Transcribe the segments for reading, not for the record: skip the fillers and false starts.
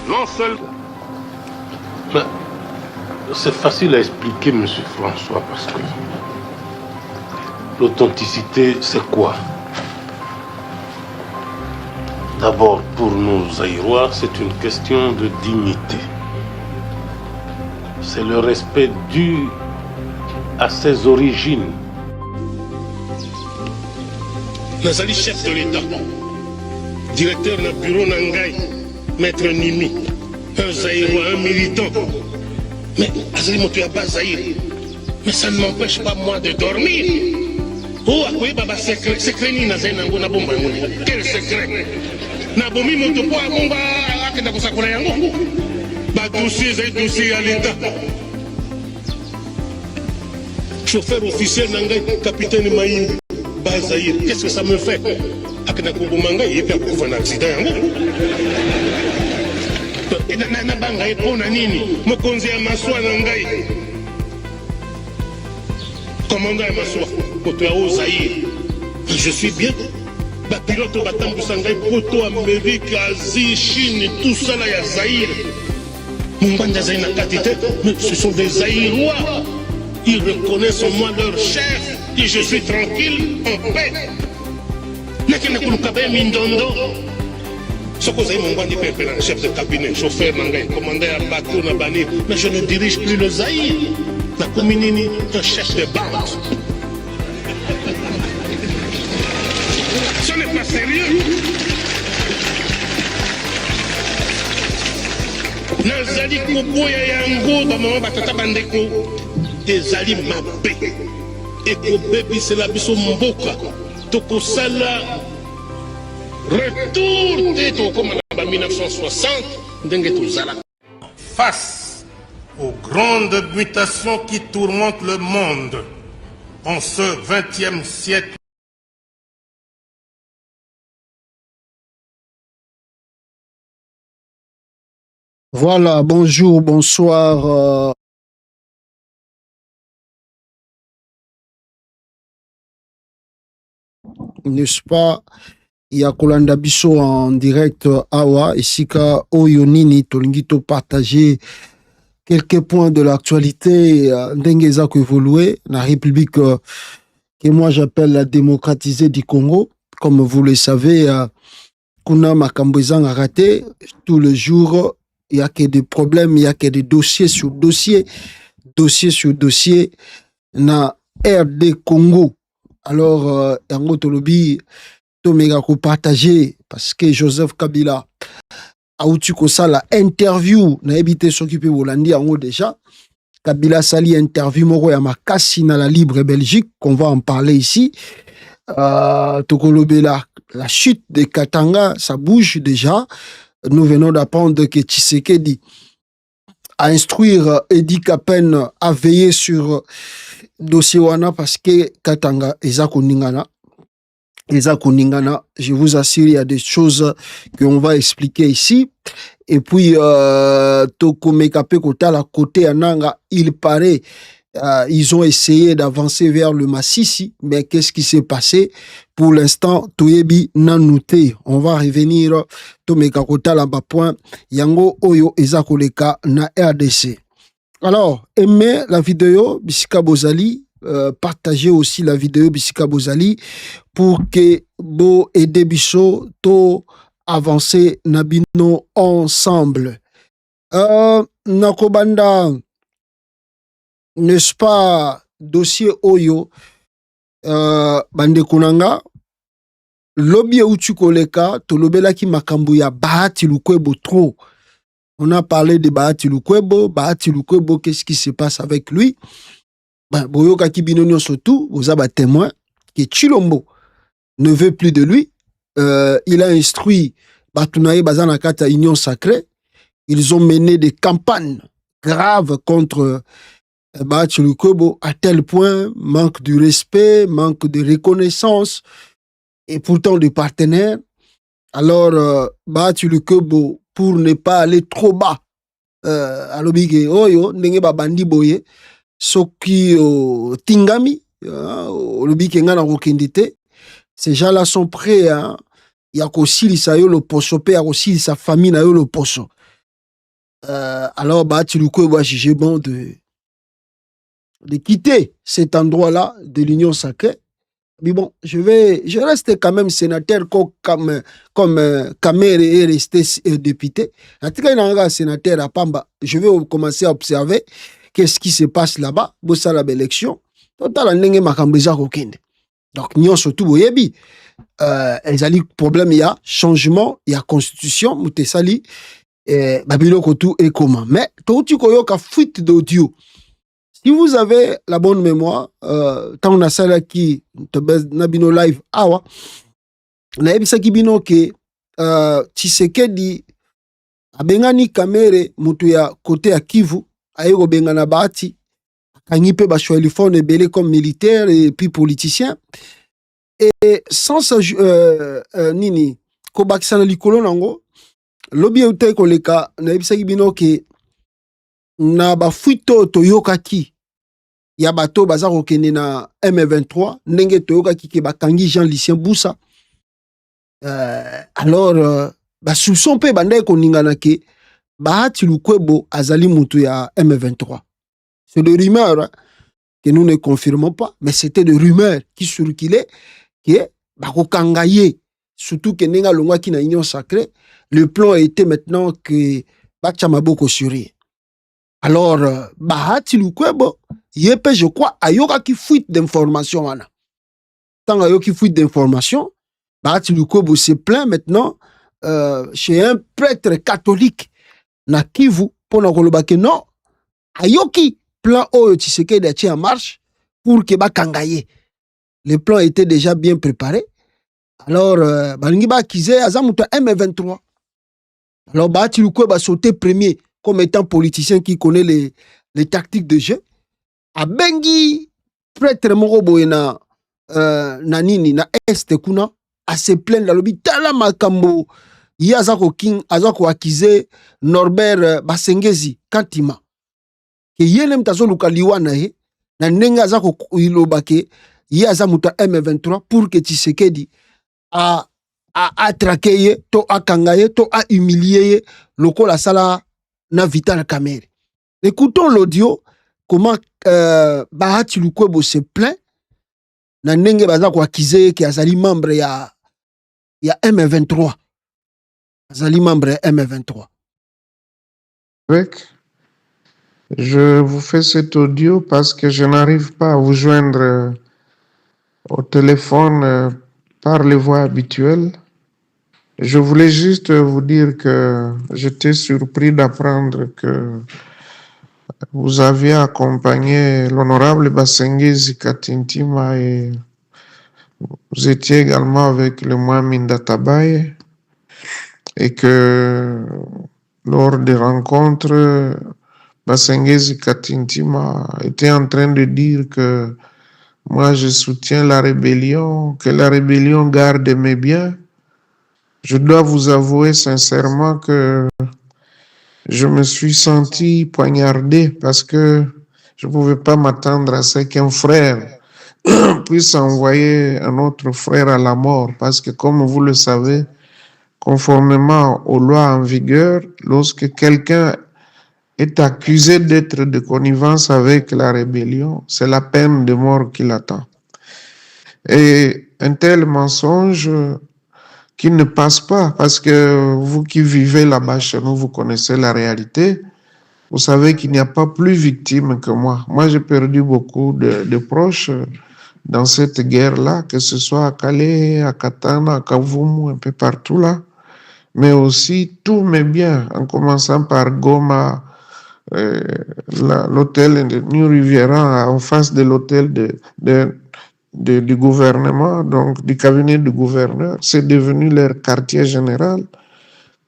Non seul... C'est facile à expliquer, M. François, parce que l'authenticité, c'est quoi? D'abord, pour nous Zaïrois, c'est une question de dignité. C'est le respect dû à ses origines. Nazali chef de l'État, directeur du bureau Nangai, maître Nimi, un Zaïrois, un militant. Mais Azali Motoyaba Zaïre, mais ça ne m'empêche pas moi de dormir. Oh, à quoi baba secret ni Nazai Nango na bomba ngoni. Quel secret? Na bomi motopo a bomba akenda kusakura yango. Ba dossier zai dossier à l'État. Chauffeur officiel Nangai, capitaine Maïm, Bazaïr, qu'est-ce que ça me fait? Akenda Kongo Mangai, et puis à beaucoup un accident yango. Na banga epona nini mokonzi ya maswa na ngai commandant ya maswa poto ya Zaïre. Je suis bien bapilote batambusa ngai poto Amérique, Asie, Chine, tout ça là ya Zaïre. Mongwanja Zaïre na kati te, mais ce sont des Zaïrois. Ils reconnaissent en moi leur chef et je suis tranquille, en paix. Nakena kulukabe mindondo. Chef de cabinet, chauffeur, commandant à bateau, mais je ne dirige plus le Zaïre. La commune un chef de bande. Ce n'est pas sérieux. Nazali Koboya Yango, Bamama Batata Bandeko, Ezali Mabé. Eko Baby, c'est la biso Mboka. Toko Sala. Retour de 1960, face aux grandes mutations qui tourmentent le monde en ce XXe siècle. Voilà, bonjour, bonsoir. N'est-ce pas? Il y a Kolanda Bisso en direct Awa, Isika Oyonini, Tolingito partager quelques points de l'actualité d'Engeza qui évolué, la République que moi j'appelle la démocratisée du Congo. Comme vous le savez, Kuna Makambouezan a raté. Tous les jours, il n'y a que des problèmes, il n'y a que des dossiers sur dossiers, dossier sur dossier. Na RD Congo. Alors, Yango Tolobi, Tomega ko partager parce que Joseph Kabila a outu ko sala interview na ebité s'occuper Bolandi yango déjà. Kabila sali interview moko ya makasi na la Libre Belgique qu'on va en parler ici. Tokolobela la chute de Katanga, ça bouge déjà. Nous venons d'apprendre que Tshisekedi a instruire Edi Kapen à veiller sur dossier wana parce que Katanga eza koningana. Je vous assure, il y a des choses qu'on va expliquer ici. Et puis, Toko Mekape Kota, la côté Ananga, il paraît, ils ont essayé d'avancer vers le Massissi, mais qu'est-ce qui s'est passé? Pour l'instant, Toyebi Nanouté. On va revenir, Tomeka Kota, là-bas, point, Yango Oyo Ezakoleka, na RDC. Alors, aimez la vidéo, Bisika Bozali, partagez aussi la vidéo Bisika Bozali pour que Bo et Debiso to avancer Nabino ensemble. Nakobanda, n'est-ce pas, dossier Oyo, Bande Kunanga, Lobby Uchukoleka, Tolobela ki Makambuya, Bahati Lukwebo trop. On a parlé de Bahati Lukwebo, qu'est-ce qui se passe avec lui? Boyoka Kibinono surtout, vous avez témoin que Chilombo ne veut plus de lui. Il a instruit Batunaye Bazanakata Union Sacrée. Ils ont mené des campagnes graves contre Bahati Lukwebo à tel point, manque de respect, manque de reconnaissance et pourtant de partenaires. Alors, Bahati Lukwebo, pour ne pas aller trop bas, alobige oyo ndenge babandi boye soki tingami olobike nga na kokende te, ces gens-là sont prêts ya kosilisa yo le poso pe ya kosilisa famille na yo le poso. Alors, Bahati-Lukwebo a jugé bon de quitter cet endroit-là de l'Union sacrée. Mais bon, je reste quand même sénateur comme Kamer est resté député. En tout cas, il y a un sénateur à Pamba. Je vais commencer à observer qu'est-ce qui se passe là-bas. Pour ça, l'élection. Total, on a un donc, nous surtout, vous voyez, elles ont problème, il y a changement, il y a constitution, Moutessali, Babylon Kotou et comment. Mais, tout tu as fuite d'audio. Si vous avez la bonne mémoire, tant on a ça qui nabino live awa, na ebisa kibino ke Tshisekedi abengani Kamere mutu ya côté ya Kivu, ayego bengana Bahati, kangipe ba choilifone belé comme militaire et puis politicien. Et sans ça nini ko bakisana likolo nango, lobi eutai koleka na ebisa kibino ke na ba fuito toyokaki ya bato baza kokende na M23 ndenge toyokaki ke bakangi Jean-Lucien Boussa. Alors ba soupçon pe bandai koningana ke Bahati-Lukwebo azali mutu ya M23. C'est des rumeurs hein, que nous ne confirmons pas, mais c'était des rumeurs qui circulaient que bakokangaye surtout que nenga longwa ki na Union sacrée. Le plan était maintenant que Bachamaboko Suri. Alors Bahati-Lukwebo Yepe, je crois, ayoka qui fuite d'informations. Tant ayoka qui fuite d'informations, Bahati-Lukwebo se plaint maintenant chez un prêtre catholique na Kivu pour na kolobake non, ayoki plan oyo Tshisekedi a en marche pour que bakangaye. Le plan était déjà bien préparé. Alors, balingi ba kize azamuta M23. Alors, Bahati-Lukwebo a sauté premier comme étant politicien qui connaît les tactiques de jeu. Abengi prêtre moko boye na nini na est kuna a se plaindre lobi tala makambo yi azako king azako akize Norbert Basengezi Kantima ke yele mtazo luka liwa na ye na ndenge azako iloba ke yi azamuta M23 pour que Tshisekedi a traqué to akangaye to a humilié lokola sala na Vital Kamerhe. Écoutons l'audio comment Bahati-Lukwebo se plaint na ndenge baza ko akize ki azali membre ya M23. Azali membre ya M23. Je vous fais cet audio parce que je n'arrive pas à vous joindre au téléphone par les voies habituelles. Je voulais juste vous dire que j'étais surpris d'apprendre que vous aviez accompagné l'honorable Basengezi Katintima et vous étiez également avec le Mohamed Databaye et que lors des rencontres, Basengezi Katintima était en train de dire que moi je soutiens la rébellion, que la rébellion garde mes biens. Je dois vous avouer sincèrement que je me suis senti poignardé parce que je ne pouvais pas m'attendre à ce qu'un frère puisse envoyer un autre frère à la mort. Parce que comme vous le savez, conformément aux lois en vigueur, lorsque quelqu'un est accusé d'être de connivence avec la rébellion, c'est la peine de mort qui l'attend. Et un tel mensonge qui ne passe pas, parce que vous qui vivez là-bas chez nous, vous connaissez la réalité, vous savez qu'il n'y a pas plus victime que moi. Moi, j'ai perdu beaucoup de proches dans cette guerre-là, que ce soit à Calais, à Katana, à Kavumu, un peu partout là, mais aussi tous mes biens, en commençant par Goma, l'hôtel de New Riviera, en face de l'hôtel du gouvernement, donc du cabinet du gouverneur, c'est devenu leur quartier général.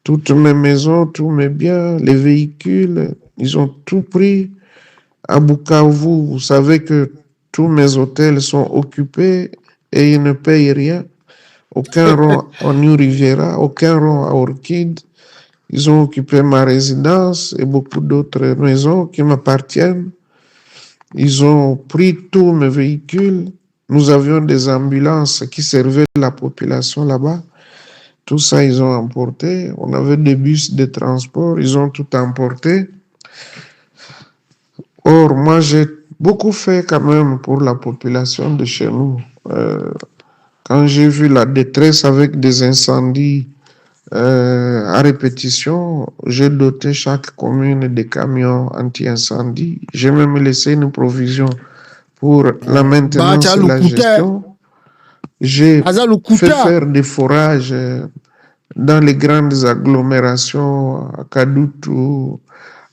Toutes mes maisons, tous mes biens, les véhicules, ils ont tout pris. À Bukavu, vous savez que tous mes hôtels sont occupés et ils ne payent rien. Aucun rond à New Riviera, aucun rond à Orchid. Ils ont occupé ma résidence et beaucoup d'autres maisons qui m'appartiennent. Ils ont pris tous mes véhicules. Nous avions des ambulances qui servaient la population là-bas. Tout ça, ils ont emporté. On avait des bus de transport, ils ont tout emporté. Or, moi, j'ai beaucoup fait quand même pour la population de chez nous. Quand j'ai vu la détresse avec des incendies à répétition, j'ai doté chaque commune des camions anti-incendie. J'ai même laissé une provision pour la maintenance et la gestion. J'ai fait faire des forages dans les grandes agglomérations, à Kadutu,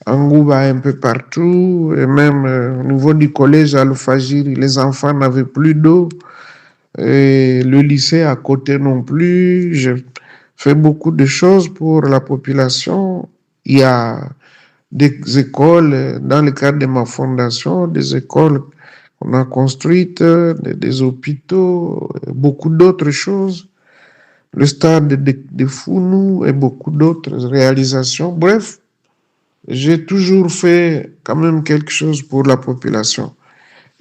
Angouba, un peu partout, et même au niveau du collège Al-Fajiri, les enfants n'avaient plus d'eau, et le lycée à côté non plus. J'ai fait beaucoup de choses pour la population. Il y a des écoles, dans le cadre de ma fondation, des écoles qu'on a construites, des hôpitaux, beaucoup d'autres choses. Le stade de Founou et beaucoup d'autres réalisations. Bref, j'ai toujours fait quand même quelque chose pour la population.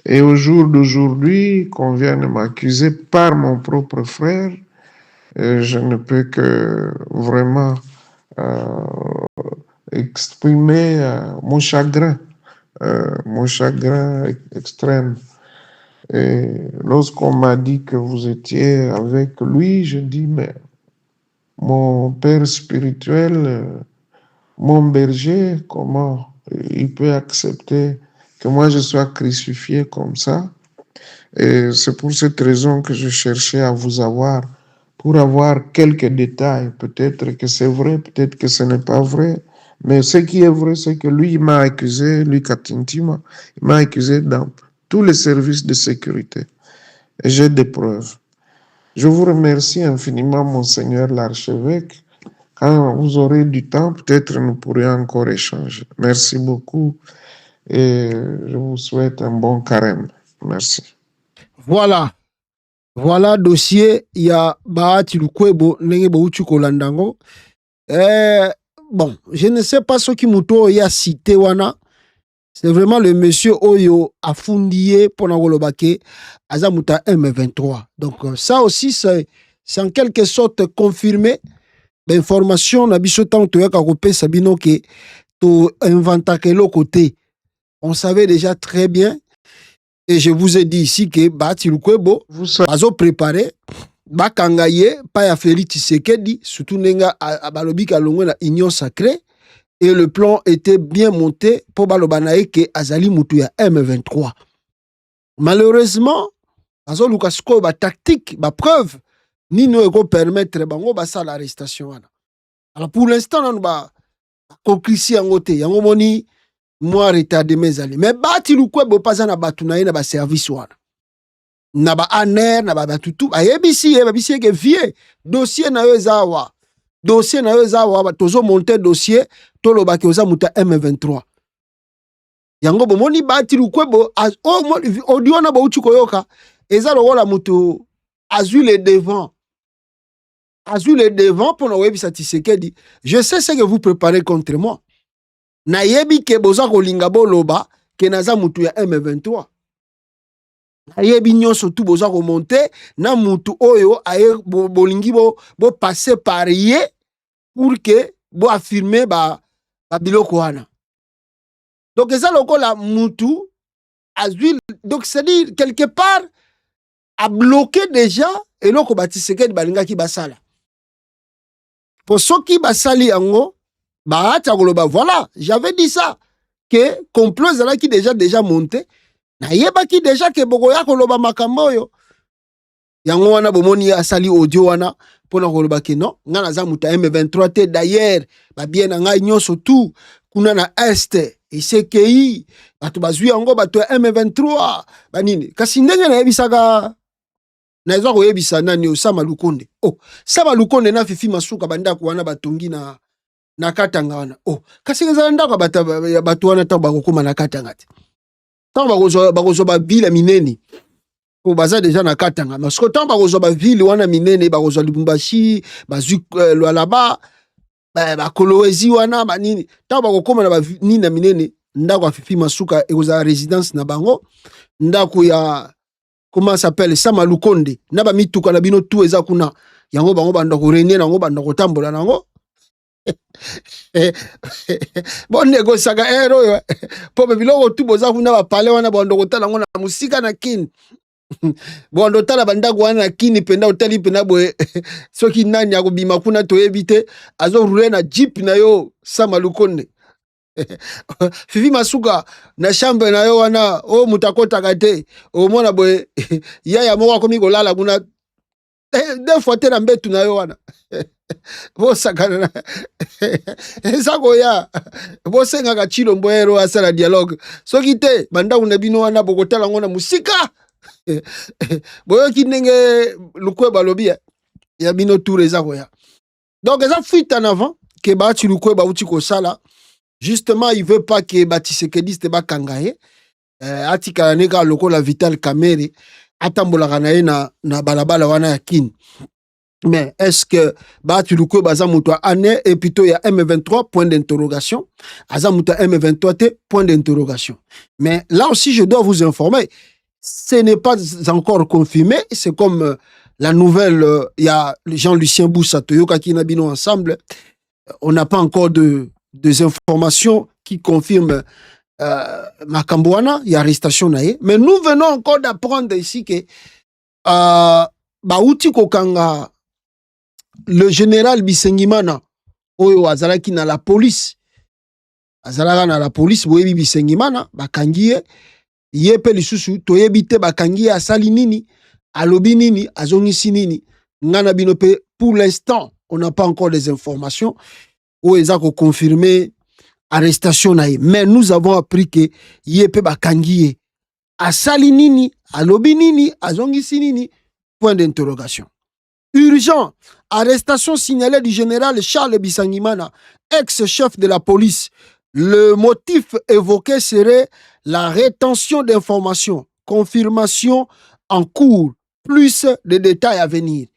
Et au jour d'aujourd'hui, qu'on vient de m'accuser par mon propre frère, je ne peux que vraiment exprimer mon chagrin extrême. Et lorsqu'on m'a dit que vous étiez avec lui, je dis, mais mon père spirituel, mon berger, comment il peut accepter que moi je sois crucifié comme ça? Et c'est pour cette raison que je cherchais à vous avoir, pour avoir quelques détails. Peut-être que c'est vrai, peut-être que ce n'est pas vrai. Mais ce qui est vrai, c'est que lui, il m'a accusé, lui, Katintima, il m'a accusé dans tous les services de sécurité. Et j'ai des preuves. Je vous remercie infiniment, Monseigneur l'archevêque. Quand vous aurez du temps, peut-être nous pourrions encore échanger. Merci beaucoup et je vous souhaite un bon carême. Merci. Voilà. Voilà dossier ya Bahati Lukwebo ndenge bauti kolandango. Bon, je ne sais pas ce qui muto ya cité wana. C'est vraiment le monsieur Oyo Afundié pour Nagolobake Azamuta M23. Donc ça aussi c'est en quelque sorte confirmé l'information na biso tant to yaka kopé sabino ke to inventa ke lo côté. On savait déjà très bien et je vous ai dit ici que Bahati Lukwebo azo préparé bakangaye pa ya Félix Tshisekedi surtout nenga abalobi ka longwe na union sacrée. Et le plan était bien monté pour balobanaye ke azali mutu ya M23. Malheureusement, azo lukasko ba tactique, ba preuve, ni no eko permettre bango ba sa l'arrestation wana. Alors pour l'instant on ba kokrisi yangote, yango moni moi retardé mes alliés. Mais Bahati Lukwebo pas na batu na ye na ba service wana. Na ba aner, na ba batutu, ayebisi ke vie dossier na yo zawa. Dossier na yo zawa tozo monter dossier tolo baki oza muta M23. Yango bomoni Bahati Lukwebo audio na ba uchi koyoka eza lokola mutu azui le devant. Azui le devant pour na webisa Tshisekedi. Je sais ce que vous préparez contre moi. Na yebi ke boza kolinga boloba ke naza mutu ya M23. Na yebi nyonso tout boza ko monter na mutu oyo aye bolingi bo passer par ye pour que bo affirmer ba biloko wana. Donc eza lokola mutu azui, donc c'est-à-dire quelque part a bloqué déjà et loko Tshisekedi balinga ki basala. Pour ceux qui basali yango Bahati akoloba voilà, j'avais dit ça que complot zala qui déjà monté na yeba ki déjà que bokoya koloba makambo yo yango wana bomoni asali audio wana pona koloba ke non nga naza muta M23 te. D'ailleurs ba bien na ngai nyonso tout kuna na est ICKI bato bazwi yango bato M23 banini kasi ndenge na yebisaka na ezo koyebisa nani Osama Lukonde. Oh Sama Lukonde na Fifi Masuka bandako wana batongi na Katanga wana. Oh kasi ngeza ndako bato wana tango bakokoma na Katanga te. Tango bakozo ba ville mineni. Oh baza déjà na Katanga. Parce que tango bakozo ba ville wana mineni bakozo Lubumbashi, bazui Lualaba, bakoloezi wana banini. Tango bakokoma na ba nini na mineni ndako Fifi Masuka ekoza résidence na bango. Ndako ya comment s'appelle Sama Lukonde na ba mituka na bino tout eza kuna yango bango banda ko renier nango banda ko tambola nango bon négociaka oyo po biloko tu boza kuna ba pale wana banda ko tala ngo na musika na kini bon ndotala bandako wana na kini penda otali penda boye soki nani akobima kuna toyebi te azorule na jeep na yo sama lukonde Fifi Masuka na chambre na yo wana o mutakotaka te omona boye yaya moko akomi kolala kuna deux fois te na mbetu na yo wana bosakana na eza koya bosengaka Chilombo ero asala dialogue soki te bandako na bino wana bokotala ngo na musika boyoki ndenge Lukweba lobi ya bino tour eza koya donc eza fuite en avant ke baati Lukweba uti kosala justement il veut pas que Batisekediste bakanga ye atikala neka lokola Vital Kamerhe atambolaka na ye na balabala wana ya kini. Mais est-ce que baati Lukweba aza moto ane et plutôt il y a M23 point d'interrogation aza moto M23 te point d'interrogation. Mais là aussi je dois vous informer, ce n'est pas encore confirmé, c'est comme la nouvelle, il y a Jean-Lucien Boussa Toyoka qui n'abino ensemble, on n'a pas encore des informations qui confirment Makambouana, il y a arrestation naïe, mais nous venons encore d'apprendre ici que Baouti Kokanga, le général Bisengimana, Oyo Azalaki na la police, Azalaka na la police, Boyebi Bisengimana, Bakangie, Yepe lisusu, Toyebite Bakangie, Asali nini, Alobi nini, Azongisi nini, Ngana Binope, pour l'instant, on n'a pas encore des informations, où ils ont confirmé arrestation naïe. Mais nous avons appris que Yepe Bakangie, Asali nini, Alobi nini, Azongisi nini, point d'interrogation. Urgent, arrestation signalée du général Charles Bisengimana, ex-chef de la police. Le motif évoqué serait la rétention d'informations, confirmation en cours, plus de détails à venir.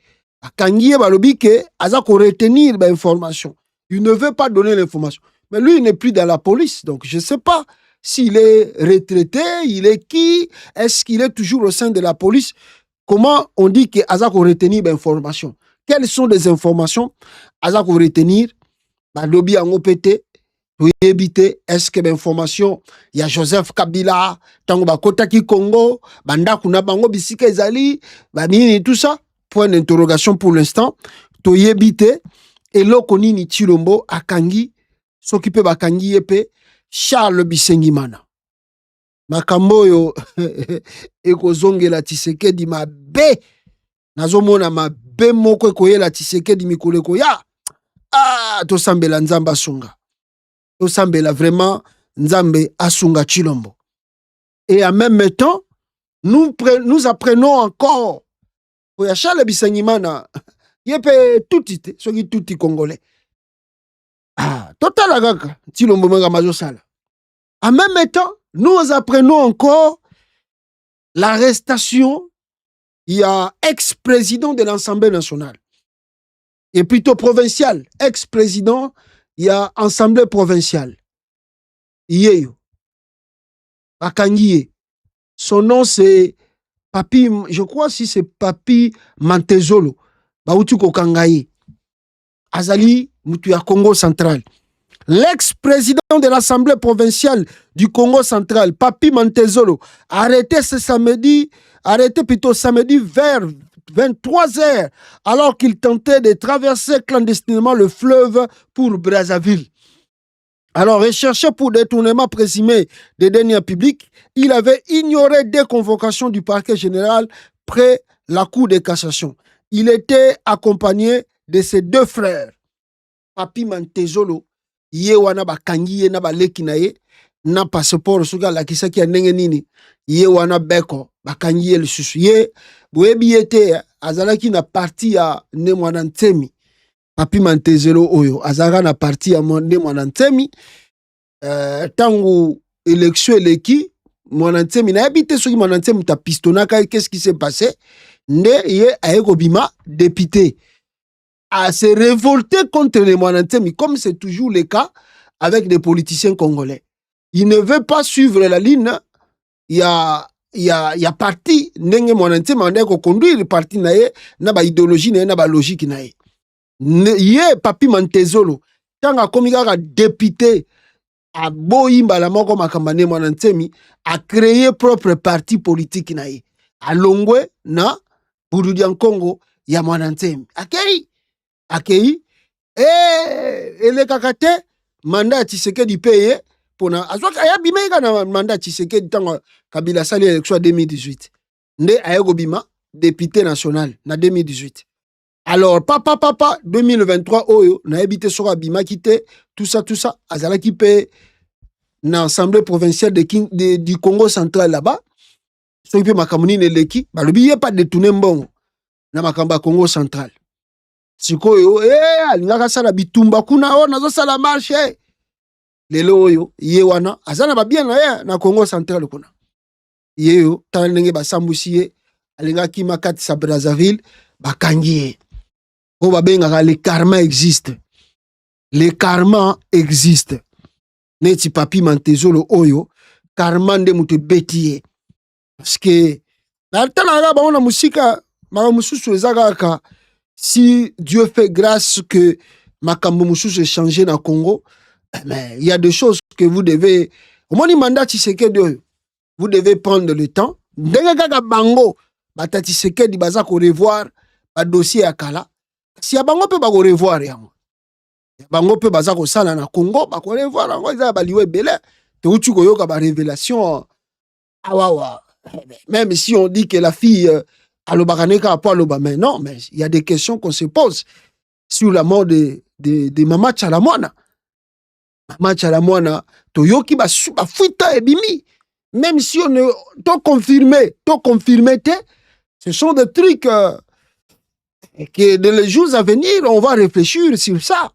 Kangie balobi ke azako retenir l'information. Il ne veut pas donner l'information. Mais lui, il n'est plus dans la police. Donc, je ne sais pas s'il est retraité, il est qui, est-ce qu'il est toujours au sein de la police. Comment on dit que azako retenir l'information? Quelles sont les informations azako retenir? Balobi ango pété. Est-ce que l'information, il y a Joseph Kabila, Tango Bakotaki Congo, Banda Kuna Bango Bisika Ezali, Banini, tout ça, point d'interrogation pour l'instant. Toyebite, et Lokonini Chilombo, Akangi, s'occuper Bakangi Yepe, Charles Bisengimana. Makamboyo, Eko Zonge la Tshisekedi ma be, Nazomona ma be moko koye la Tshisekedi mikoleko ya, Tosambela Nzamba Sunga. Osambela vraiment Nzambe Asunga Chilombo. Et en même temps, nous apprenons encore pour Charles Bisengimana, yepe touti, soki touti congolais. Total agaka, Chilombo menga mazosala. En même temps, nous apprenons encore l'arrestation, il y a ex-président de l'Assemblée nationale, et plutôt provincial, ex-président. Il y a assemblée provinciale. Yeyo. Bakangie. Son nom c'est Papi, je crois si c'est Papi Mantezolo. Baouti Kokangaye. Azali Mutuya Congo central. L'ex-président de l'assemblée provinciale du Congo central, Papi Mantezolo, arrêté samedi vers 23h, alors qu'il tentait de traverser clandestinement le fleuve pour Brazzaville. Alors, recherché pour détournement présumé des deniers publics, il avait ignoré des convocations du parquet général près la cour de cassation. Il était accompagné de ses deux frères, Papi Mantezolo, Yewana Bakangi na baleki na ye, na passeport suga la kisaki ya ndenge nini, Yewana Beko, Bakangi le susu ye, Boyebi ete azalaki na parti ya ne mwana ntemi Papi Mantezolo oyo azalaka na parti ya ne mwana ntemi tangu élection eleki mwana ntemi na habité soki mwana ntemi ta pistonaka qu'est-ce qui s'est passé nde ye ayeko bima député à se révolter contre les mwana ntemi comme c'est toujours le cas avec des politiciens congolais. Il ne veut pas suivre la ligne, il y a ya parti ndenge mwanantemi ande ko conduire parti na ye na ba idéologie na ye na ba logique na ye. Ye Papi Mantezolo tanga komi kaka député a boyi mbala moko makambane mwanantemi a créé propre parti politique na ye. A longwe na Bududi ya Congo ya mwanantemi. Akei ele kakate mandat Tshisekedi paye pona azwaka ayabimeka na mandat Tshisekedi tanga Kabila sali élection 2018. Nde ayego bima député national na 2018. Alors papa 2023 oyo na habité sora bima kité tout ça azala ki pe na assemblée provinciale du Congo central là-bas. So pe makamuni ne leki ba lobi pas détourner mbongo na makamba Congo central. Sikoyo alingaka sala bitumba kuna o nazo sala marché. Lelo oyo ye wana azana ba bien na ye na Congo central kuna. Yeyo tala ndenge basambusi ye alingaki makati sa Brazzaville bakangi ye. O babengaka le karma existe. Le karma existe. Neti Papi Mantezolo oyo karma nde mutu beti ye. Parce que na tala ba ona musika maka mususu ezaka si Dieu fait grâce que makambo mususu changé na Congo, mais il y a des choses que vous devez au moins mandat Tshisekedi oyo vous devez prendre le temps. Ndenge kaka bango batati Tshisekedi baza ko revoir ba dossier ya kala. Si ya bango pe ba ko revoir yango. Bango pe baza ko sala na Congo ba ko revoir yango za ba liwe bele. Te utu ko yoka ba révélation awawa. Même si on dit que la fille alobakaneka pas aloba, mais non, mais il y a des questions qu'on se pose sur la mort de Mama Tchalamwana. Mama Tchalamwana toyoki ba fuita ebimi. Même si on est confirmé, ce sont des trucs que dans les jours à venir, on va réfléchir sur ça.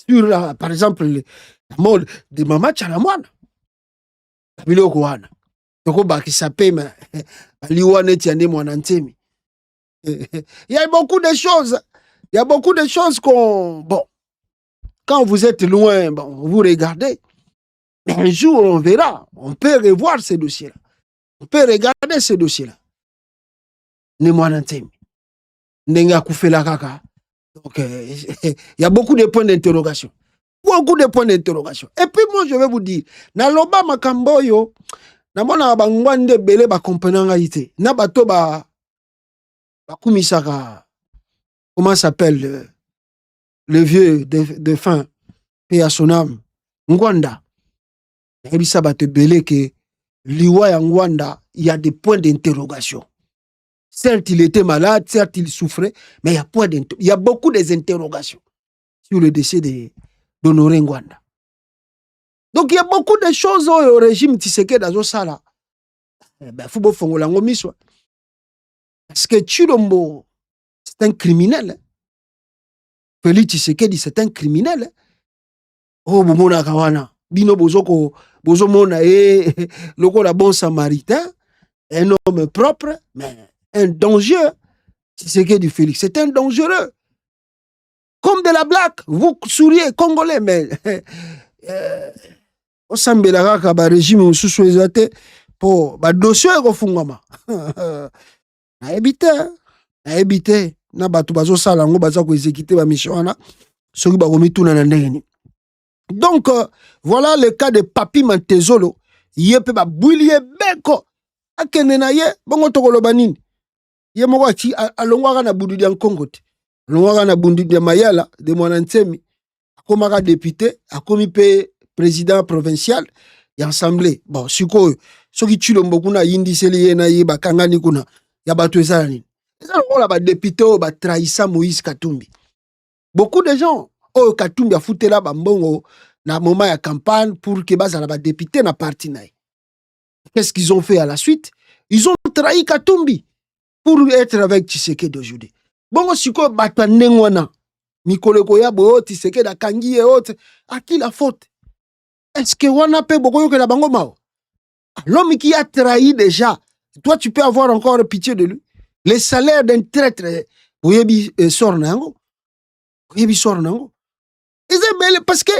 Sur, par exemple, la mort de Mama Tchalamwana. Biloko wana. Toko baki sapé, mais liwane tiane mwanantemi. Il y a beaucoup de choses. Il y a beaucoup de choses qu'on... Bon, quand vous êtes loin, bon, vous regardez. Un jour, on verra. On peut revoir ces dossiers-là. On peut regarder ces dossiers-là. Ne mwanantemi. Nenga koufela kaka. Donc, il y a beaucoup de points d'interrogation. Beaucoup de points d'interrogation. Et puis, moi, je vais vous dire, na loba makamboyo, na mona bangwande bele ba comprenanga ite. Na bato ba kumisaka. Comment s'appelle le vieux de fin, paix à son âme, Ngwanda. Ebisa bato bele que liwa ya Ngwanda, il y a des points d'interrogation. Certes, il était malade, certes, il souffrait, mais il y a beaucoup d'interrogations sur le décès d'Honoré Ngwanda. Donc, il y a beaucoup de choses au régime Tshisekedi dans Osala. Ben, faut pas faire l'ango miswa. Parce que Chilombo, c'est un criminel. Félix Tshisekedi, c'est un criminel. Oh, bomona kawana. Bino bozoko, bozomona loko la bon samaritain, un homme propre, mais un danger. Tshisekedi Félix, c'est un dangereux. Comme de la blague, vous souriez, Congolais, mais au sambela kaka régime mususu ezate po ba dossier ko fungama. Na ebite na bato bazo sala ngo baza ko exécuter ba mission wana soki ba komituna na ndenge. Donc voilà le cas de Papi Mantezolo, yepe ba boulier beko akene na ye bongo tokoloba nini. Ye moko ati alongwaka na Bududi ya Congo te. Alongwaka na Bududi ya Mayala de Mwanantemi. Akomaka député, akomi pe président provincial et assemblée. Bon, siko soki Tshilombo kuna yindi seli ye na ye bakangani kuna ya bato ezala nini. Ezala kola ba député o ba trahissa Moïse Katumbi. Beaucoup de gens o Katumbi a foutela ba mbongo na moment ya campagne pour que bazala ba député na parti na ye. Qu'est-ce qu'ils ont fait à la suite? Ils ont trahi Katumbi pour être avec Tshisekedi d'aujourd'hui. Bongo siko bato ndengwana Mikoleko ya bo Tshisekedi akangi et autres. À qui la faute? Est-ce que wana pe boko yoke la bango mao? L'homme qui a trahi déjà, toi tu peux avoir encore pitié de lui. Les salaires d'un traître, oyebi sort nango. Oyebi sort nango. Parce que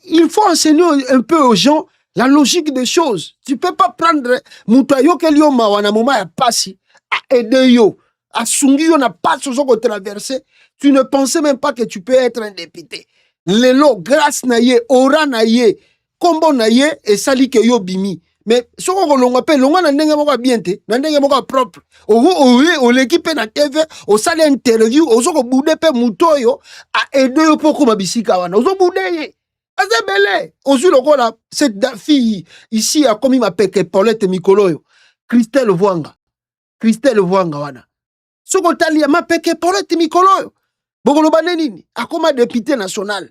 il faut enseigner un peu aux gens La logique des choses. Tu peux pas prendre Moutayo Kelioma wana moma ya pasi à aider yo, à sungi yo na passe aux traverser. Tu ne pensais même pas que tu peux être un député. Lelo, grâce na ye, ora na ye, kombo na ye, et sali ke yo bimi. Mais ce qu'on longa pe longa na ndenge moko bien te, na ndenge moko propre. O l'équipe na TV, o sali interview, o soko boude pe mutoyo a aider yo poko mabisika wana. O so boude ye. Azebele, ozu lokola cette fille ici a commis ma peke Paulette Mikoloyo. Christelle Vwanga wana. Soko tali ma peke Paulette Mikoloyo. Bokolo baneni akoma député national.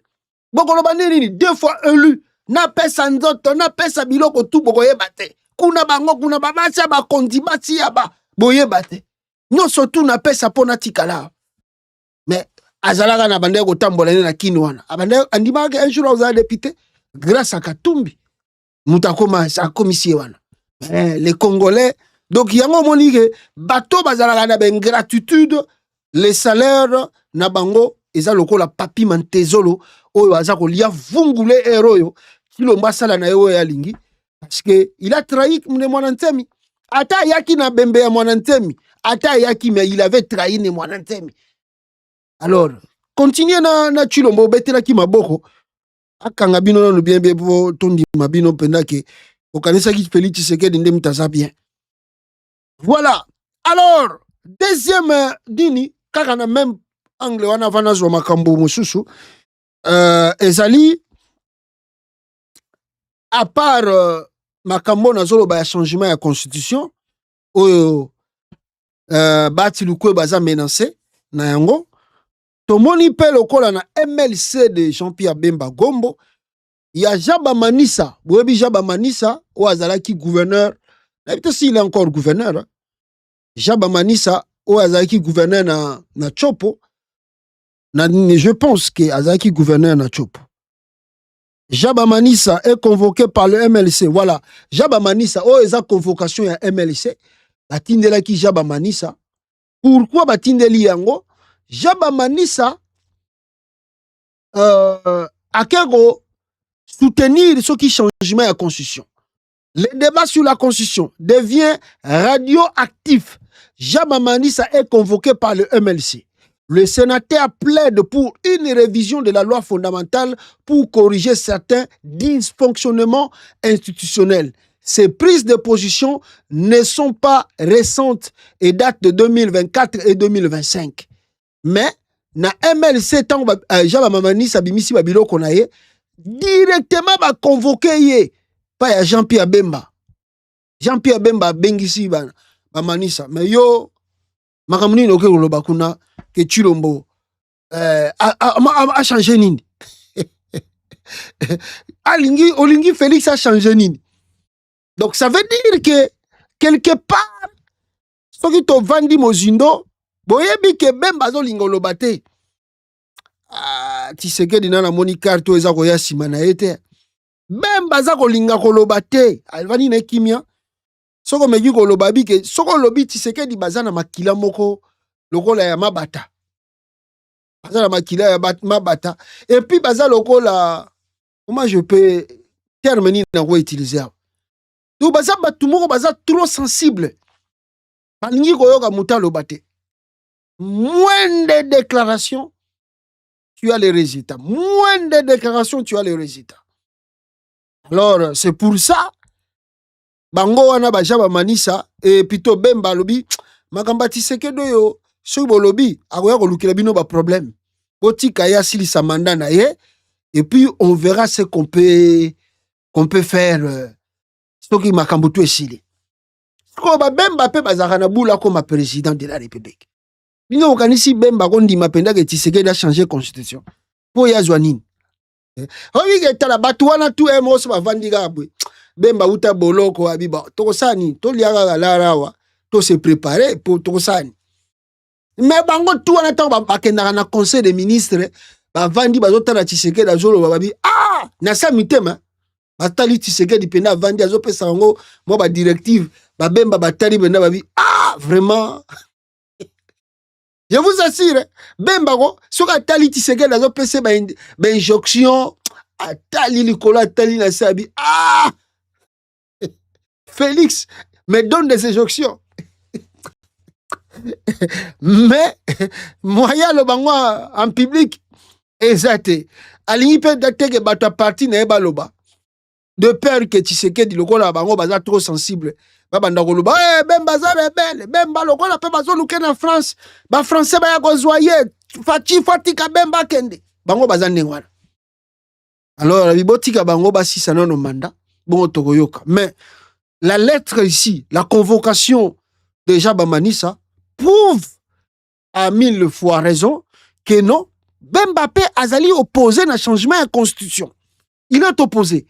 Bokolo baneni 2 fois élu. Na pesa nzoto, na pesa biloko tout bokoye bate. Kuna bango kuna babasa ba kondibati yaba boye bate. Non surtout na pesa pona tikala. Mais azalaka na bande ko tambola na kini wana. Abande andima ke un jour aux député grâce à Katumbi. Mutakoma sa commission wana. Les Congolais donc yango monike bato bazalaka na ben gratitude les salaires na bango eza lokola papi mantezolo oyo azako lia vungule eroyo kilo mbasala na yo ya lingi parce que il a trahi Mwanantemi. Ata yaki na bembe ya Mwanantemi, ata yaki mais il avait trahi ne Mwanantemi. Alors, continuez na chilombo betela ki maboko. Akanga bino no bien bien po tondi mabino penda ke okanisa ki Félix Tshisekedi ndem taza bien. Voilà. Alors, deuxième dini kaka na même angle wana vana zo makambo mususu ezali à part makambo na zolo ba ya changement ya constitution oyo bati lukwe baza menacé na yango. Tomoni pe lokola na MLC de Jean-Pierre Bemba Gombo, ya Jaba Manissa, boyebi Jaba Manissa, ou azalaki gouverneur, peut-être s'il est encore gouverneur, hein? Jaba Manissa, ou azalaki gouverneur na Chopo, je pense que azalaki gouverneur na Chopo. Jaba Manissa est convoqué par le MLC, voilà. Jaba Manissa, ou eza convocation ya MLC, batindelaki Jaba Manissa. Pourquoi batindeli yango? Jaba Manissa a soutenir ce qui changement la constitution. Le débat sur la constitution devient radioactif. Jaba Manissa est convoqué par le MLC. Le sénateur plaide pour une révision de la loi fondamentale pour corriger certains dysfonctionnements institutionnels. Ces prises de position ne sont pas récentes et datent de 2024 et 2025. Mais na MLC tant Jaba Manissa bimisi babilo konaye directement ba convoqué ye pa ya Jean-Pierre Bemba. Jean-Pierre Bemba bengisi ba Manissa mais yo makamuni no ke loba kuna ke Chilombo a changé nini. Olingi Félix a changé nini. Donc ça veut dire que quelque part ce qui to vandi mozindo boyebi ke Bemba zo lingoloba te. Tshisekedi na moni carte eza ko ya sima na ete. Bemba za ko linga koloba te. Alvani na kimia. Soko meki koloba bi ke soko lobi Tshisekedi bazana makila moko lokola ya mabata. Bazana makila ya mabata. Et puis baza lokola comment je peux terminer na ko utiliser. Donc baza batu moko baza trop sensible. Balingi koyoka muta lobate. Moins de déclarations, tu as les résultats. Moins de déclarations, tu as les résultats. Alors, c'est pour ça, Bango wana ba Jaba Manissa, et plutôt Bemba lobi, makamba Tshisekedi yo, so bo lobi, akoya ko lukila bino ba problème. Oti kaya sili sa mandat na ye, et puis on verra ce qu'on peut faire, ce qui makambo tu esili. Ko ba Bemba pe bazaka na bula comme président de la République. Bino okanisi Bemba kondi mapenda ke Tshisekedi a changé constitution. Po ya zwanini. Oyi ke tala batu wana tu emo so bavandi gabwe. Bemba uta boloko abiba. Toko sani, to liaga larawa, to se préparer pour toko sani. Mais bango tu wana tango bakenda na conseil des ministres, bavandi bazota na Tshisekedi azolo babi na sa mitema. Batali Tshisekedi pena vandi azopesa ngo mo ba directive, ba Bemba batali pena babi vraiment. Je vous assure, Bemba go, soka tali Tshisekedi azo pese ba injonction, atali likolo atali na sabi, Félix me donne des injonctions. Mais, moyen le bango en public, exact. Alingi pe dateke bata parti na eba loba. De peur que Tshisekedi lokola bango baza trop sensible. Babanda koloba, Bemba za rebelle, Bemba lokola pe bazo luke na France. Ba français ba ya kozwaye, fatika Bemba kende. Bango baza ndengwana. Alors, la bibotika bango basi sanono manda, bon tokoyoka. Mais, la lettre ici, la convocation de Jabamanissa prouve à 1000 fois raison que non, Bembappé Azali opposé à changement à la constitution. Il est opposé.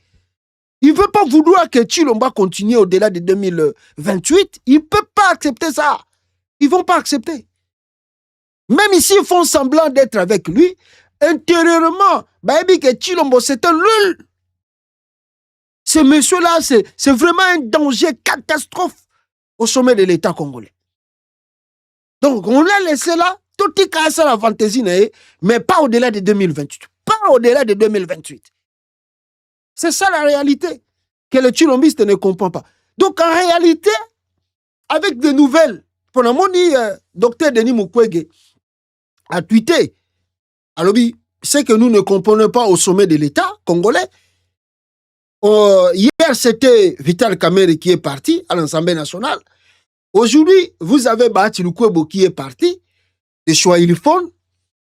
Il ne veut pas vouloir que Tshilombo continue au-delà de 2028. Il ne peut pas accepter ça. Ils ne vont pas accepter. Même ici, ils font semblant d'être avec lui. Intérieurement, que Tshilombo, c'est un lul. Ce monsieur-là, c'est vraiment un danger, catastrophe au sommet de l'État congolais. Donc, on l'a laissé là, tout est cassé la fantaisie, mais pas au-delà de 2028. Pas au-delà de 2028. C'est ça la réalité que le Tchilombiste ne comprend pas. Donc, en réalité, avec des nouvelles, pendant mon docteur Denis Mukwege a tweeté, alors, c'est que nous ne comprenons pas au sommet de l'État congolais. Hier, c'était Vital Kamerhe qui est parti à l'Assemblée nationale. Aujourd'hui, vous avez Bahati Lukwebo qui est parti de Choix-Ilifon.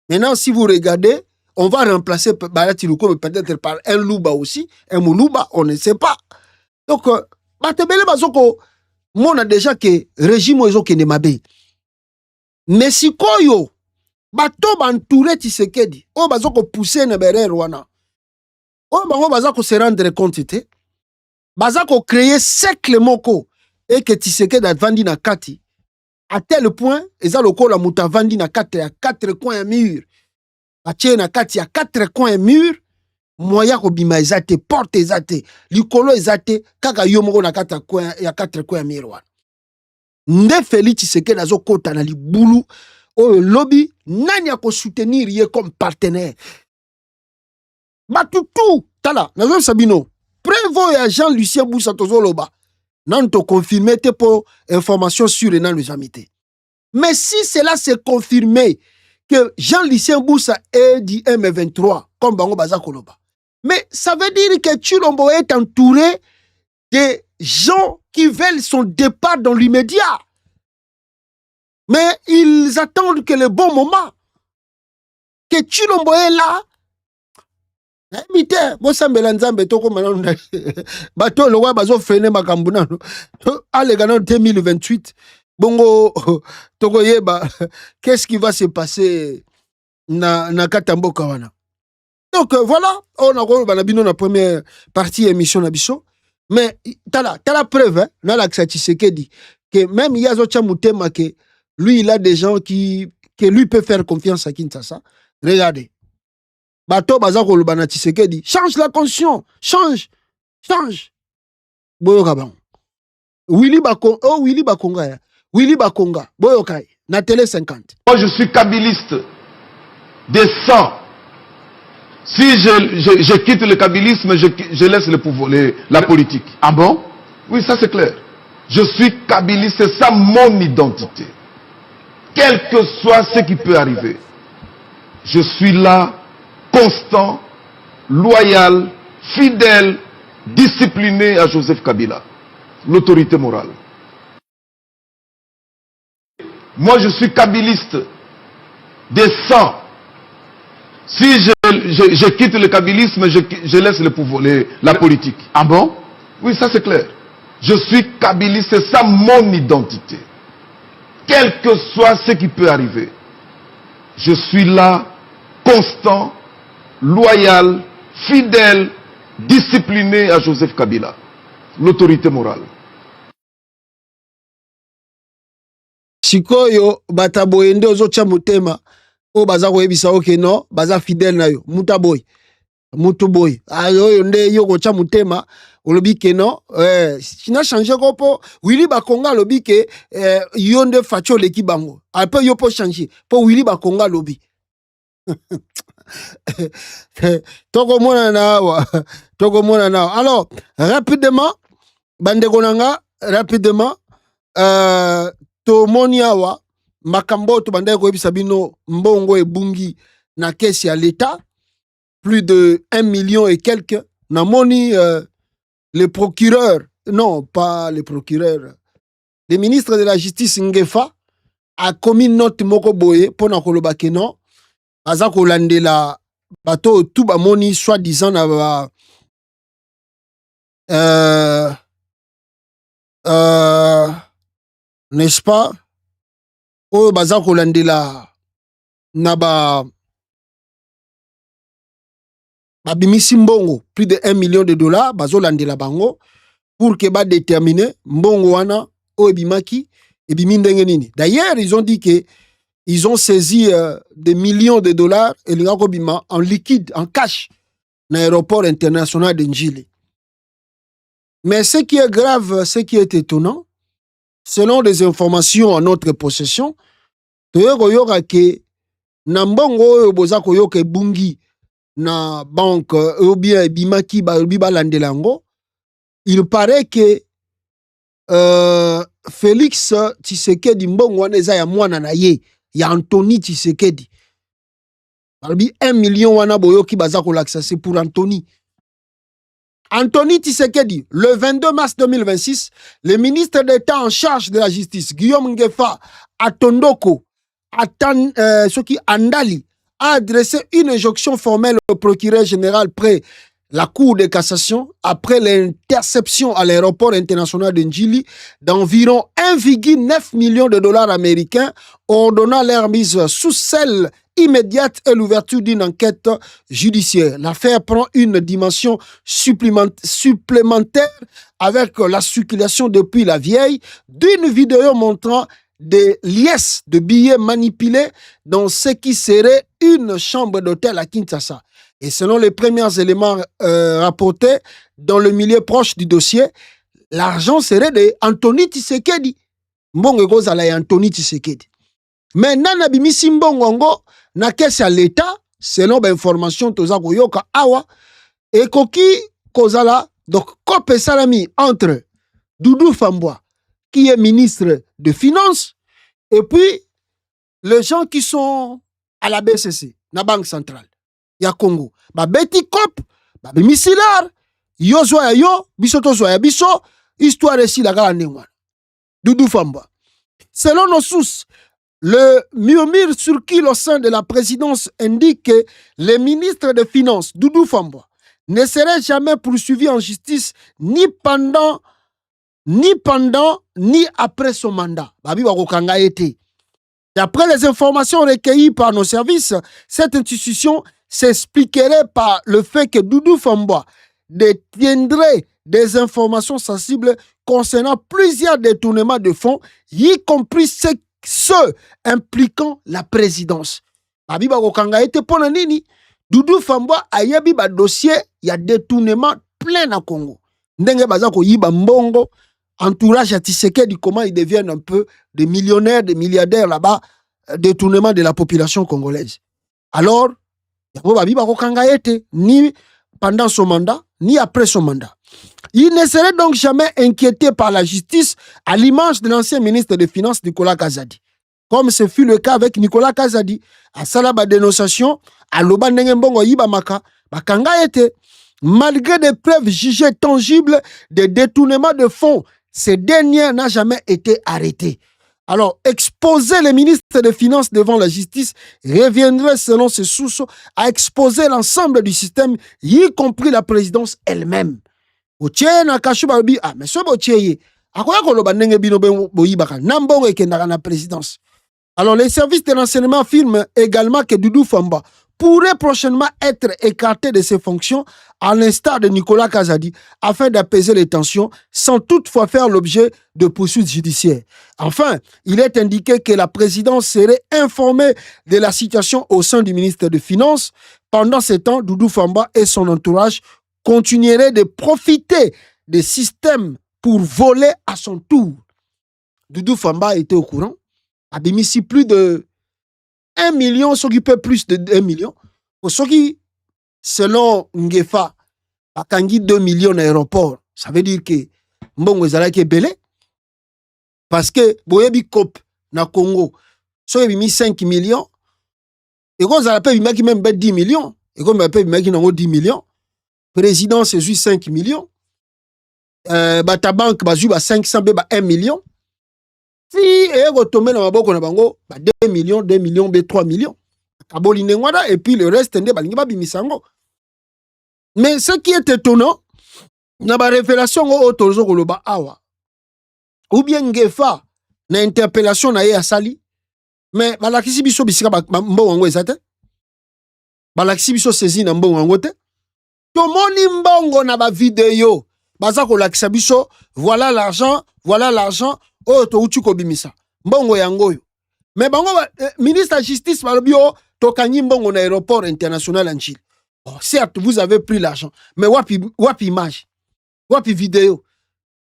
Maintenant, si vous regardez, on va remplacer Bahati Lukwebo peut-être par un Louba aussi, un Moulouba, on ne sait pas. Donc, Batebele Bazoko, moi, on a déjà que régime oizo qui n'est mabe. Mais si koyo, bato bantouré Tshisekedi, o bazoko pousser na bere Rwanda. O bango bazako se rendre compte te. Bazako créer cercle moko et que Tshisekedi a vendu na kati à tel point eza lokola muta vandi na kati ya 4 coins mur. Atie na kati ya 4 coins mur moya ko bima ezate porte ezate likolo ezate kaka yo moko na kati ya 4 coins mur wana. Nde Félix Tshisekedi azokota na libulu o lobby nani ako soutenir ye comme partenaire. Batutu tala nazo sabino prévo ya Jean-Lucien Boussa tozoloba nan to confirmer te pour information sur et nan le jamité. Mais si cela s'est confirmé que Jean-Lucien Boussa est du M23 comme bango baza koloba, mais ça veut dire que Tshilombo est entouré de gens qui veulent son départ dans l'immédiat. Mais ils attendent que le bon moment que Tshilombo est là. Mite, bosambela nzambe toko manana bato lo wa bazo freiner makambu nano ale gana 2028 bongo toko yeba qu'est-ce qui va se passer na katamboka wana. Donc voilà, on a ko banabino na première partie émission na biso, mais tala preuve hein, na la Tshisekedi que même Yazo Chamutema que lui il a des gens que lui peut faire confiance à Kinshasa. Regardez. Bato bazako lubana Tshisekedi, change la conscience, change. Boyo kabang. Willy Bakonga, boyo kai, na télé 50. Moi je suis kabiliste des sangs. Si je quitte le kabilisme, je laisse le pouvoir, la politique. Ah bon? Oui, ça c'est clair. Je suis kabiliste, c'est ça mon identité. Quel que soit ce qui peut arriver, je suis là. Constant, loyal, fidèle, discipliné à Joseph Kabila, l'autorité morale. Moi, je suis kabiliste des sangs. Si je quitte le kabilisme, je laisse le pouvoir, la politique. Ah bon? Oui, ça c'est clair. Je suis kabiliste, c'est ça mon identité. Quel que soit ce qui peut arriver, je suis là, constant, loyal, fidèle, discipliné à Joseph Kabila, l'autorité morale. Sikoyo bataboyende ozocha mutema o baza koyebisa oke no baza fidèle na yo mutaboy mutuboy ayo nde yo kocha mutema olobi ke no sina changer ko po Willy Bakonga lobi ke yo nde facho leki bango après yo po changer po Willy Bakonga lobi. Toko mona na. Alors, rapidement, bande konanga, rapidement, tomoni awa, makambo to bandai ko sabino mbongo e bungi na kesi à l'État, plus de 1 million et quelques. Namoni, le procureur, non, pas le procureur, le ministre de la Justice Ngefa a commis note moko boye pour na koloba ke non, aza kolandela bato tout bamoni soi-disant na ba n'est-ce pas? Oh, baza kolandela na ba bimisi mbongo plus de 1 million de dollars bazo landela bango pour que ba déterminer mbongo wana o ebimaki ebimi ndenge nini. D'ailleurs, ils ont dit que ils ont saisi des millions de dollars et l'ingako bima en liquide, en cash dans l'aéroport international de Njili. Mais ce qui est grave, ce qui est étonnant, selon les informations en notre possession, toyoka ke na mbongo boza koyoka bungi na banque ou bien bimaki ba landelango, il paraît que Félix Tshisekedi mbongo wana eza ya mwana na ye ya Anthony Tshisekedi. 1 million wana boyoki baza kolakisa, c'est pour Anthony. Anthony Tshisekedi, le 22 mars 2026, le ministre d'État en charge de la justice, Guillaume Ngefa Atondoko, Soki Andali, a adressé une injonction formelle au procureur général près la Cour de cassation après l'interception à l'aéroport international de Njili d'environ 1,9 million de dollars américains, ordonnant leur mise sous scelle immédiate et l'ouverture d'une enquête judiciaire. L'affaire prend une dimension supplémentaire avec la circulation depuis la vieille d'une vidéo montrant des liesses de billets manipulés dans ce qui serait une chambre d'hôtel à Kinshasa. Et selon les premiers éléments rapportés dans le milieu proche du dossier, l'argent serait de Anthony Tshisekedi. Mbongo kozala ya Anthony Tshisekedi. Mais nana bimisi mbongo na kesi à l'État, selon l'information toza koyoka awa, et koki kozala, donc kope salami entre Doudou Fambwa, qui est ministre de Finances, et puis les gens qui sont à la BCC, la Banque Centrale. Ya Congo. Ba beti kop, ba bimisilar, yo zoya yo, biso to zoya biso, histoire ici la gala nengwana. Doudou Fambwa. Selon nos sources, le murmure circule au sein de la présidence indique que le ministre des Finances, Doudou Fambwa, ne serait jamais poursuivi en justice ni pendant, ni après son mandat. Babi wakokanga été. D'après les informations recueillies par nos services, cette institution s'expliquerait par le fait que Doudou Fambwa détiendrait des informations sensibles concernant plusieurs détournements de fonds, y compris ceux impliquant la présidence. Babi bakokanga ete pona nini? Doudou Fambwa ayebi ba dossier ya détournement plein na Congo. Ndenge baza ko yiba mbongo, entourage à Tshisekedi, comment ils deviennent un peu des millionnaires, des milliardaires là-bas, détournement de la population congolaise. Alors, ni pendant son mandat, ni après son mandat. Il ne serait donc jamais inquiété par la justice à l'image de l'ancien ministre des Finances Nicolas Kazadi. Comme ce fut le cas avec Nicolas Kazadi, à Salaba dénonciation, à Loba Nengebongo Yibamaka, Bakanga était, malgré des preuves jugées tangibles de détournement de fonds, ces derniers n'a jamais été arrêté. Alors, exposer les ministres des Finances devant la justice reviendrait, selon ces sources, à exposer l'ensemble du système, y compris la présidence elle-même. Alors, les services de renseignement affirment également que Doudou Fambwa pourrait prochainement être écarté de ses fonctions, à l'instar de Nicolas Kazadi, afin d'apaiser les tensions, sans toutefois faire l'objet de poursuites judiciaires. Enfin, il est indiqué que la présidence serait informée de la situation au sein du ministère des Finances. Pendant ce temps, Doudou Fambwa et son entourage continueraient de profiter des systèmes pour voler à son tour. Doudou Fambwa était au courant, a bénéficié plus de 1 million, ce qui peut plus de 1 million. Pour ceux qui, selon Ngefa, a 2 millions d'aéroports, ça veut dire que Mbongo Zalaki est belé. Parce que, boyebi COP, na Congo, so yebi mis 5 millions, et quand ça appelle, il même 10 millions, et quand on appelle, il y 10 millions, président, c'est juste 5 millions, ta banque, bah, 500, 1 million, si, et retomber dans ma banque, on a 2 millions, 3 millions, et puis le reste, mais ce qui est étonnant, na ba révélation au tozo koloba awa ou bien ngefa na interpellation na ye asali mais balakisi biso bisika mbongo yango ezate balakisi biso saisi na mbongo yango te tomoni mbongo na ba vidéo baza kolakisa biso voilà l'argent oyo touti kobimisa mbongo yango yo mais bango ministre de justice balobi o tokanyi mbongo na aéroport international Njili. Oh, certes vous avez pris l'argent mais wapi image wapi vidéo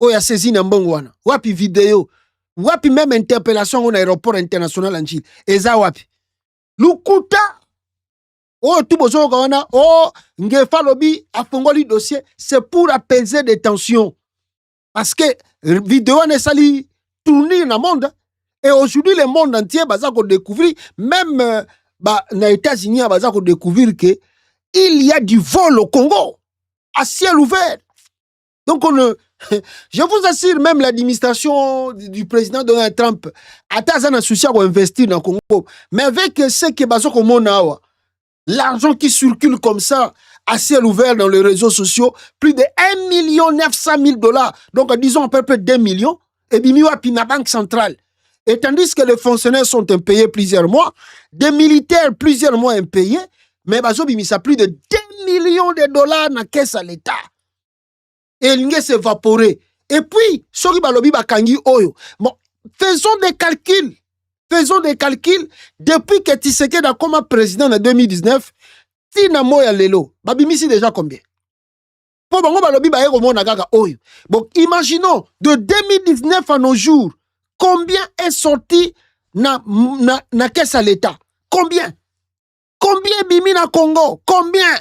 oya saisi na mbongo wana wapi vidéo wapi même interpellation na aéroport international Njili eza wapi lukuta oh tout bozo wana oh ngefa lobi afongoli dossier c'est pour apaiser des tensions parce que vidéo ne sali tourner dans le monde et aujourd'hui le monde entier baza ko découvrir même na États-Unis baza ko découvrir que il y a du vol au Congo à ciel ouvert. Donc, je vous assure, même l'administration du président Donald Trump a un souci à investir dans le Congo. Mais avec ce qui est l'argent qui circule comme ça, à ciel ouvert dans les réseaux sociaux, plus de 1 900 000 $. Donc, disons à peu près 2 millions, et bimiwa pina banque centrale. Et tandis que les fonctionnaires sont impayés plusieurs mois, des militaires plusieurs mois impayés, mais bazo bimisa plus de 2 millions de dollars dans la caisse à l'État. Et l'ingé s'évaporer. Et puis, sori balobi bakangi oyo. Bon, faisons des calculs. Depuis que Tshisekedi a comme président en 2019, tina moya lelo, babimisi déjà combien? Pour bango balobi ba eko mona gaga oyo. Bon, imaginons, de 2019 à nos jours, combien est sorti na caisse à l'État? Combien bimi na Congo? Combien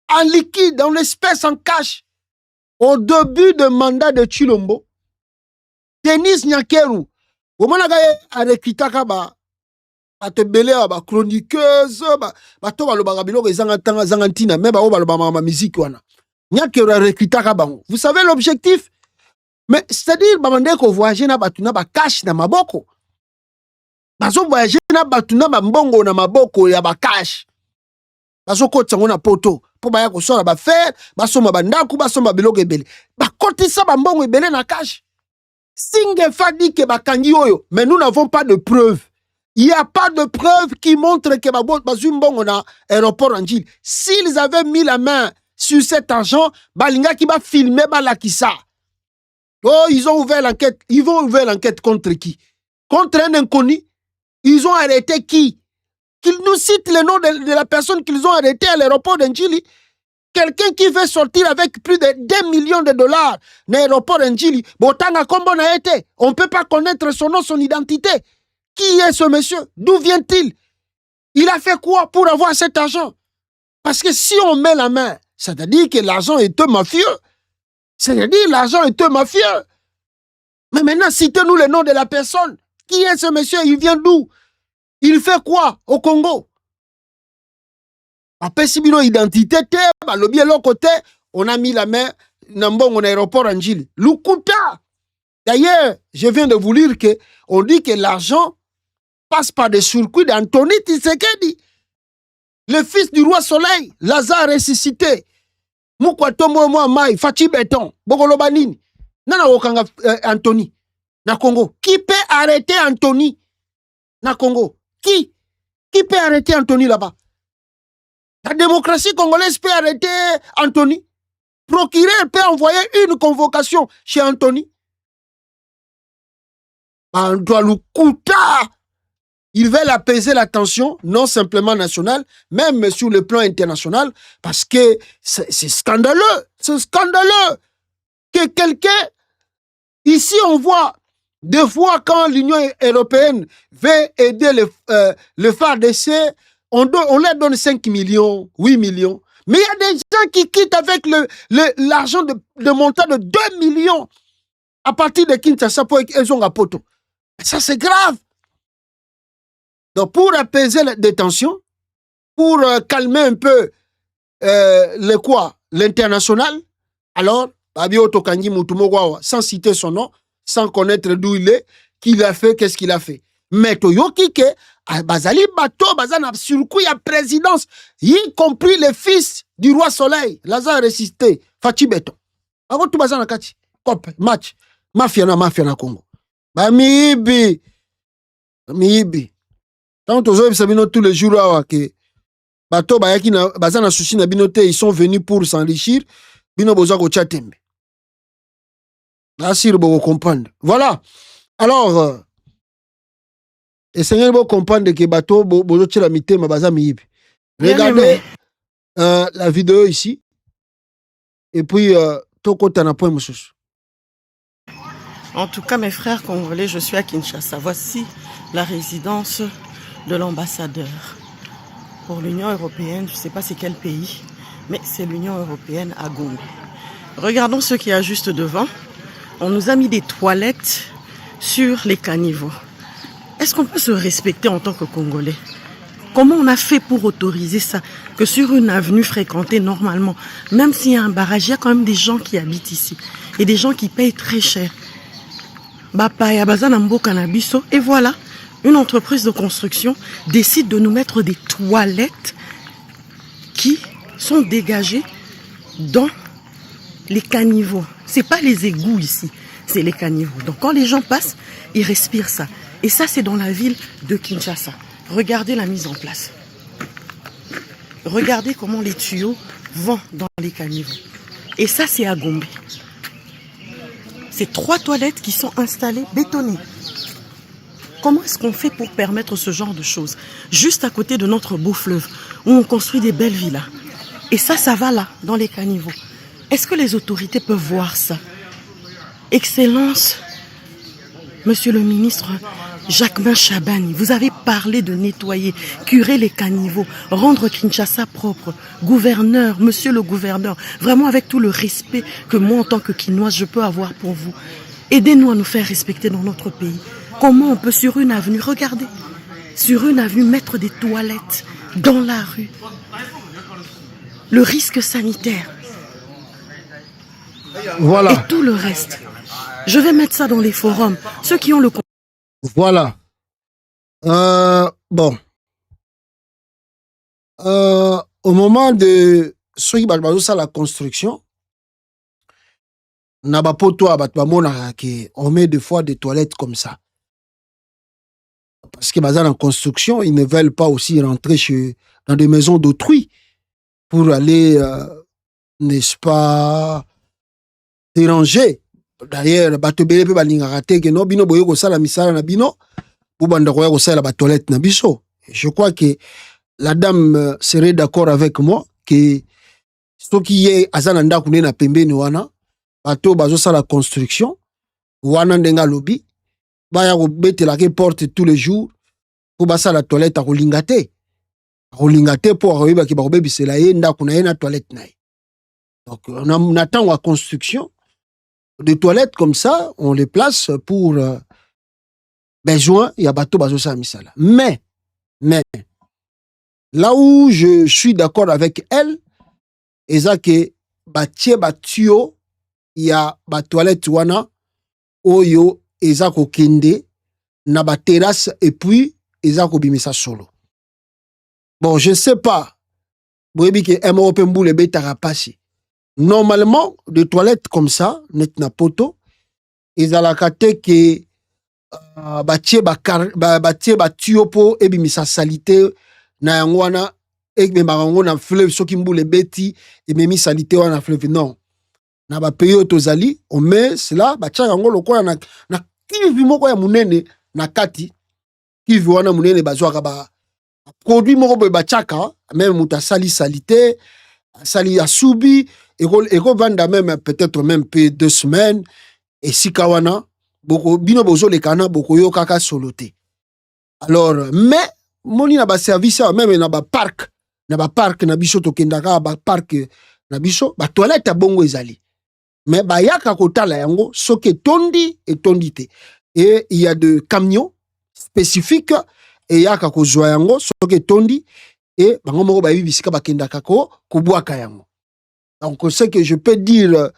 en liquide, en espèces, en cash? Au début de mandat de Chilombo, Denis Nyakeru, au moment où il a recruté te belé ba chroniqueuse, ba to ba lo ba bilo zangantina, mais ba o ba lo ba musique wana. Nyakeru a recruté bango. Vous savez l'objectif? Mais c'est-à-dire bamande ko voyager na batuna ba cash na maboko. Bazo voyager na batuna ba mbongo na maboko ya ba cash. Bazo kotsa ngona poto po ba ya ko sala ba faire, basoma bandaku, basoma biloko ebele. Ba kotisa ba mbongo ebele na cash. Singefa dit que bakangi oyo, mais nous n'avons pas de preuves. Il n'y a pas de preuves qui montrent que bazumbongo na aéroport Njili. S'ils avaient mis la main sur cet argent, balinga qui va filmer balakisa. Oh, ils ont ouvert l'enquête. Ils vont ouvrir l'enquête contre qui? Contre un inconnu. Ils ont arrêté qui? Qu'ils nous citent le nom de la personne qu'ils ont arrêté à l'aéroport d'Njili. Quelqu'un qui veut sortir avec plus de 2 millions de dollars dans l'aéroport d'Njili. Botanga Kombo n'a été. On ne peut pas connaître son nom, son identité. Qui est ce monsieur? D'où vient-il? Il a fait quoi pour avoir cet argent? Parce que si on met la main, c'est-à-dire que l'argent est un mafieux. C'est-à-dire l'argent est un mafieux. Mais maintenant, citez-nous le nom de la personne. Qui est ce monsieur? Il vient d'où? Il fait quoi au Congo? Après, si bino identité, le l'autre côté, on a mis la main dans l'aéroport Njili. Lukuta. D'ailleurs, je viens de vous lire que on dit que l'argent passe par des circuits d'Anthony Tshisekedi, le fils du roi Soleil, Lazare ressuscité. Mukwatombo moi mai, Fati Beton, Bogolobanini. Nana Okanga Anthony, na Congo. Qui peut arrêter Anthony na Congo? Qui peut arrêter Anthony là-bas? La démocratie congolaise peut arrêter Anthony. Procureur peut envoyer une convocation chez Anthony. Ils veulent apaiser la tension, non simplement nationale, même sur le plan international, parce que c'est scandaleux. C'est scandaleux que quelqu'un... Ici, on voit des fois quand l'Union européenne veut aider le FARDC, on leur donne 5 millions, 8 millions. Mais il y a des gens qui quittent avec l'argent de montant de 2 millions à partir de Kinshasa pour qu'ils ont un poteau. Ça, c'est grave. Donc, pour apaiser la détention, pour calmer un peu l'international, alors, Babio Tokangi Mutumogwa, sans citer son nom, sans connaître d'où il est, qui l'a fait, qu'est-ce qu'il a fait. Mais Toyoki ke, Bazali Bato, Bazana Surkou, il y a présidence, y compris le fils du roi Soleil, Lazare résisté, Fati Beto. Avant tout Bazana Kati, Cop, match, mafia na Congo. Miibi. Tant aux Sabino tous les jours, que Bato, Bayaki, Bazana Sushi, Nabinote, ils sont venus pour s'enrichir, Bino Bozako Tchatembe. Assir, vous comprendre. Voilà. Alors, essayez de comprendre que Bato, Bozo Tchelamite, Mabaza Miibi. Regardez la vidéo ici. Et puis, Toko Tanapoy Moussous. En tout cas, mes frères congolais, je suis à Kinshasa. Voici la résidence de l'ambassadeur pour l'Union européenne. Je ne sais pas c'est quel pays, mais c'est l'Union européenne à Gombe. Regardons ce qu'il y a juste devant. On nous a mis des toilettes sur les caniveaux. Est-ce qu'on peut se respecter en tant que Congolais? Comment on a fait pour autoriser ça? Que sur une avenue fréquentée normalement, même s'il y a un barrage, il y a quand même des gens qui habitent ici. Et des gens qui payent très cher. Et voilà, une entreprise de construction décide de nous mettre des toilettes qui sont dégagées dans les caniveaux. C'est pas les égouts ici, c'est les caniveaux. Donc quand les gens passent, ils respirent ça. Et ça, c'est dans la ville de Kinshasa. Regardez la mise en place. Regardez comment les tuyaux vont dans les caniveaux. Et ça, c'est à Gombe. C'est 3 toilettes qui sont installées, bétonnées. Comment est-ce qu'on fait pour permettre ce genre de choses? Juste à côté de notre beau fleuve, où on construit des belles villas. Et ça va là, dans les caniveaux. Est-ce que les autorités peuvent voir ça? Excellence, Monsieur le ministre Jacquemain Chabani, vous avez parlé de nettoyer, curer les caniveaux, rendre Kinshasa propre. Gouverneur, monsieur le gouverneur, vraiment avec tout le respect que moi en tant que Kinoise je peux avoir pour vous. Aidez-nous à nous faire respecter dans notre pays. Comment on peut sur une avenue, regardez, sur une avenue mettre des toilettes dans la rue? Le risque sanitaire. Voilà. Et tout le reste. Je vais mettre ça dans les forums. Ceux qui ont le... Voilà. Bon. Au moment de ceux qui ont la construction, on met des fois des toilettes comme ça. Parce que en construction, ils ne veulent pas aussi rentrer dans des maisons d'autrui pour aller, n'est-ce pas, déranger. D'ailleurs, batobele pe balinga te que no bino boyo ko sala misala na bino ou banda ko ya ko sala ba toilette na biso. Je crois que la dame serait d'accord avec moi que ce qui est azana ndako na pembeni wana bato bazo sala construction wana ndenga lobby ba ya ko betela ke porte tous les jours pour basa la toilette a ko lingate pour arriver ba bebisela ye ndako na toilette na. Donc on attend la construction. Des toilettes comme ça, on les place pour besoin, il y a bateau bazo sa misala. Mais, là où je suis d'accord avec elle, c'est ça que batie batio, il y a ba toilette wana, oyo, eza ko kende, na ba terrasse, et puis, eza ko bimisa solo. Bon, je sais pas, boyebi ke emo pembu le beta rapasi. Normalement, des toilettes comme ça, net na poto, ils ont la carte que batie tuyau pour ebimisa salité na yangwana et marango na fleuve soki mbule beti et memi salité wana fleuve non. Na ba pays otozali, on met cela batia yango lokola na kivi moko ya munene na kati kivi wana munene bazwaka ba produit moko be batiaka même muta salité sali asubi et qu'on vende même peut-être même 2 semaines et si kawana boko bino bozo le kana boko yo kaka soloté. Alors mais moni na ba service même na ba parc na biso to kendaka ba parc na biso ba toilette bongo ezali Mais bayaka kotala yango soke tondi et tondite. Et il y a de camions spécifiques et yaka kozwa yango soke tondi et bango moko bayi bisika bakendaka ko bwaka yango. Donc ce que je peux dire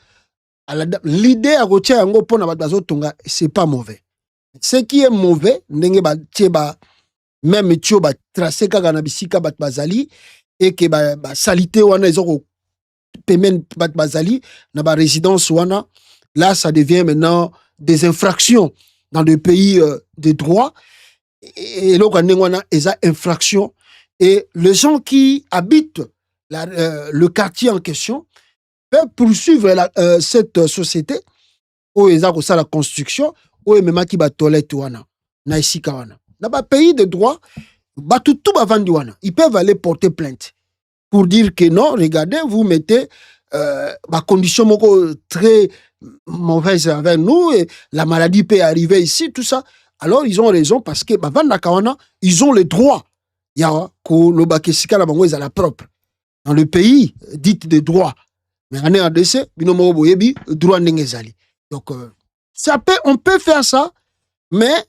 l'idée à kotia yango pona bazo tonga c'est pas mauvais. Ce qui est mauvais ndenge ba tieba même tio ba tracer kaka na bisika bat bazali et que ba salité wana ezoko pemen bat bazali na ba résidence wana, là ça devient maintenant des infractions dans le pays de droit et là ndenge wana eza infraction et les gens qui habitent le quartier en question peuvent poursuivre cette société où ils ont la construction où ils ont ba toilette wana na isika wana na ba pays de droit ba tout bavandi wana ils peuvent aller porter plainte pour dire que non, regardez, vous mettez ma condition très mauvaise avec nous, et la maladie peut arriver ici, tout ça. Alors, ils ont raison parce que ils ont le droit. Il y a la propre. Dans le pays, dit de droit. Mais en RDC, droit n'engezali. Donc, on peut faire ça, mais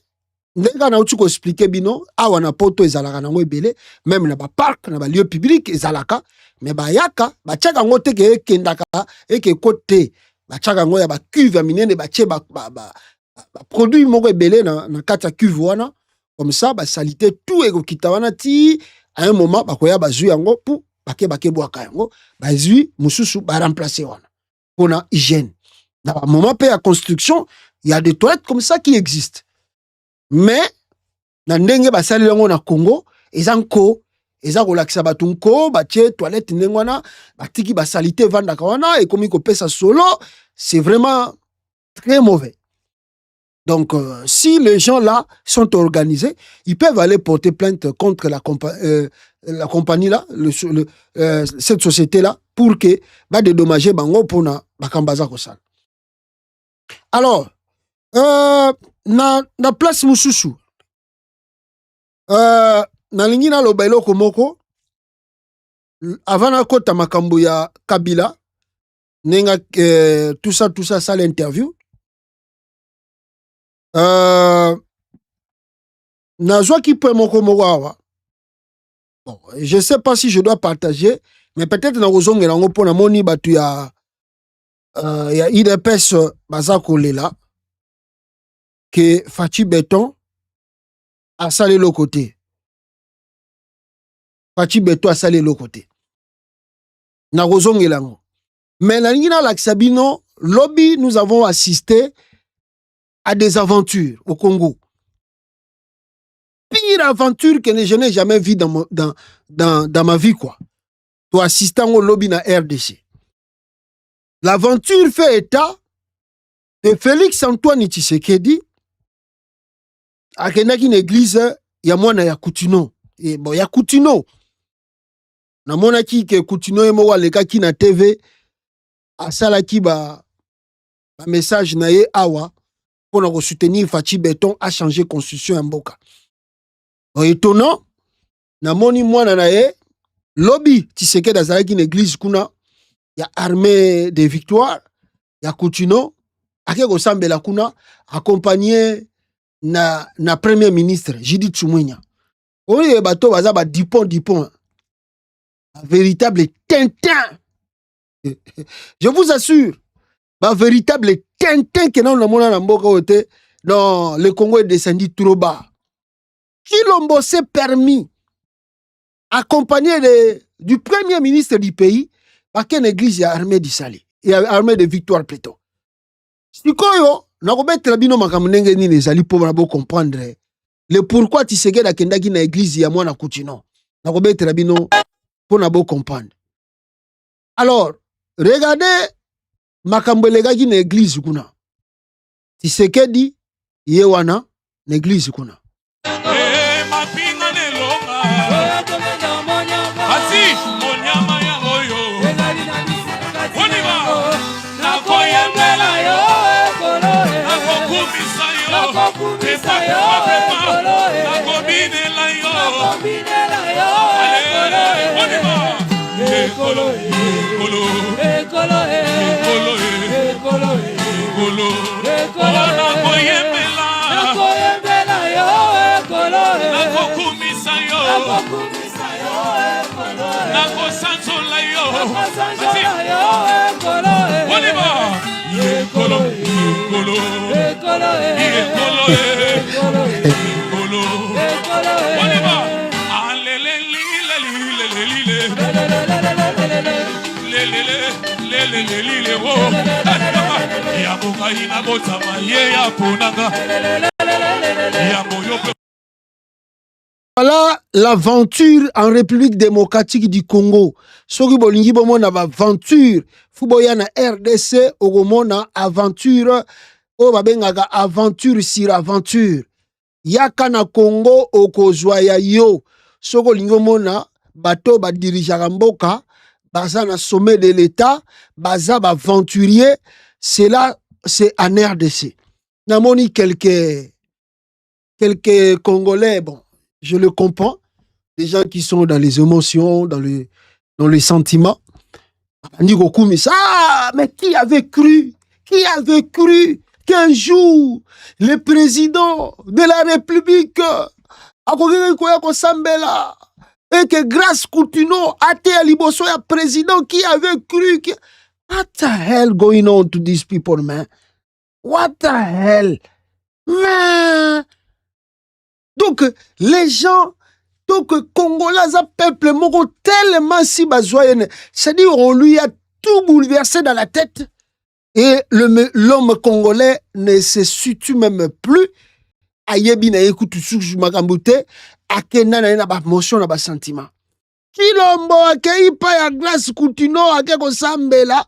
ndenge na uti ko expliquer bino awa na poto ezalaka nango ebele même na ba parc na ba lieu public ezalaka mais ba yaka ba tchaka ngote ke kendaka et ke côté ba tchaka ngo ya ba cuve minene ba tche ba produit moko ebele na kata cuve wana comme ça ba salité tout eko kitawana ti à un moment ba koya ba zui yango pour bake boaka yango ba zui mususu ba remplacer wana pona hygiène na ba moment pe ya construction il y a des toilettes comme ça qui existent. Mais na ndenge basali yango na Congo ezanko eza kolakisa batu nko batie toilette ndenge wana batiki basalite vandaka wana ekomi kopesa solo, c'est vraiment très mauvais. Donc si les gens là sont organisés, ils peuvent aller porter plainte contre la compagnie là, cette société là, pour que ba dédommager bango pona bakambaza kosala. Alors na place mususu na lingi na loba eloko moko avant na kota makambo ya Kabila nenga tout ça ça l'interview na joie qui peut moko awa. Bon, je sais pas si je dois partager mais peut-être na kozongela ngo pona moni batu ya IDPS bazako lela que Fachi Beton a salé le côté. Fachi Beton a salé le côté. Na rozong elango. Mais la ligne l'Axabino, lobby, nous avons assisté à des aventures au Congo. Pire aventure que je n'ai jamais vue dans ma vie, quoi. Toi, assistant au lobby na RDC. L'aventure fait état de Félix Antoine Tshisekedi akendaki na église ya mwana ya Kutino. Et bon, ya Kutino. Na mona ki ke Kutino emo walekaki na TV asalaki ba message na ye awa pour na soutenir Fachi Beton a changé constitution ya mboka. Bon, étonnant, na moni mwana na ye lobby Tshisekedi azalaki na église kuna ya armée de victoire ya Kutino ake kosambela kuna accompagné na premier ministre Judith Suminwa. Oye bato baza ba Dupont un véritable Tintin. Je vous assure, un véritable Tintin que non na mboka ote. Non, le Congo est descendu trop bas. Chilombo s'est permis accompagné du premier ministre du pays par une église armée du Sali et armée de victoire plutôt. Sikoyo na kobetra bino makambo ndenge nini ezali po na bo comprendre le pourquoi Tshisekedi akendaki na église ya mwana Kutino. Na kobetra bino po na bo comprendre. Alors, regardez makambo elegaki na église kuna. Tshisekedi ye wana na église kuna. Ekolo, ekolo, ekolo, ekolo, ekolo, Voilà l'aventure en République démocratique du Congo. Soki bolingi bomona aventure fuboya na RDC ogomona aventure o babengaka aventure sur aventure. Yaka na Congo okozwa ya yo. Soko lingi mona bato ba dirigeaka mboka baza na sommet de l'État, baza ba aventurier, c'est là, c'est en RDC. Namoni quelques Congolais, bon, je le comprends, des gens qui sont dans les émotions, dans les sentiments. Ah, mais qui avait cru qu'un jour, le président de la République, et que grâce Coutinho a été à Liboso, un président qui avait cru que... What the hell going on to these people, man? What the hell? Man! Donc, les gens, donc, Congolais, un peuple, moko tellement si bazoyen, c'est-à-dire, on lui a tout bouleversé dans la tête, et l'homme congolais ne se situe même plus, ayebi na écoute sous makambute, akena na ba motion na ba sentiment. Kilombo akei pa ya grâce Coutinho akeko sambela,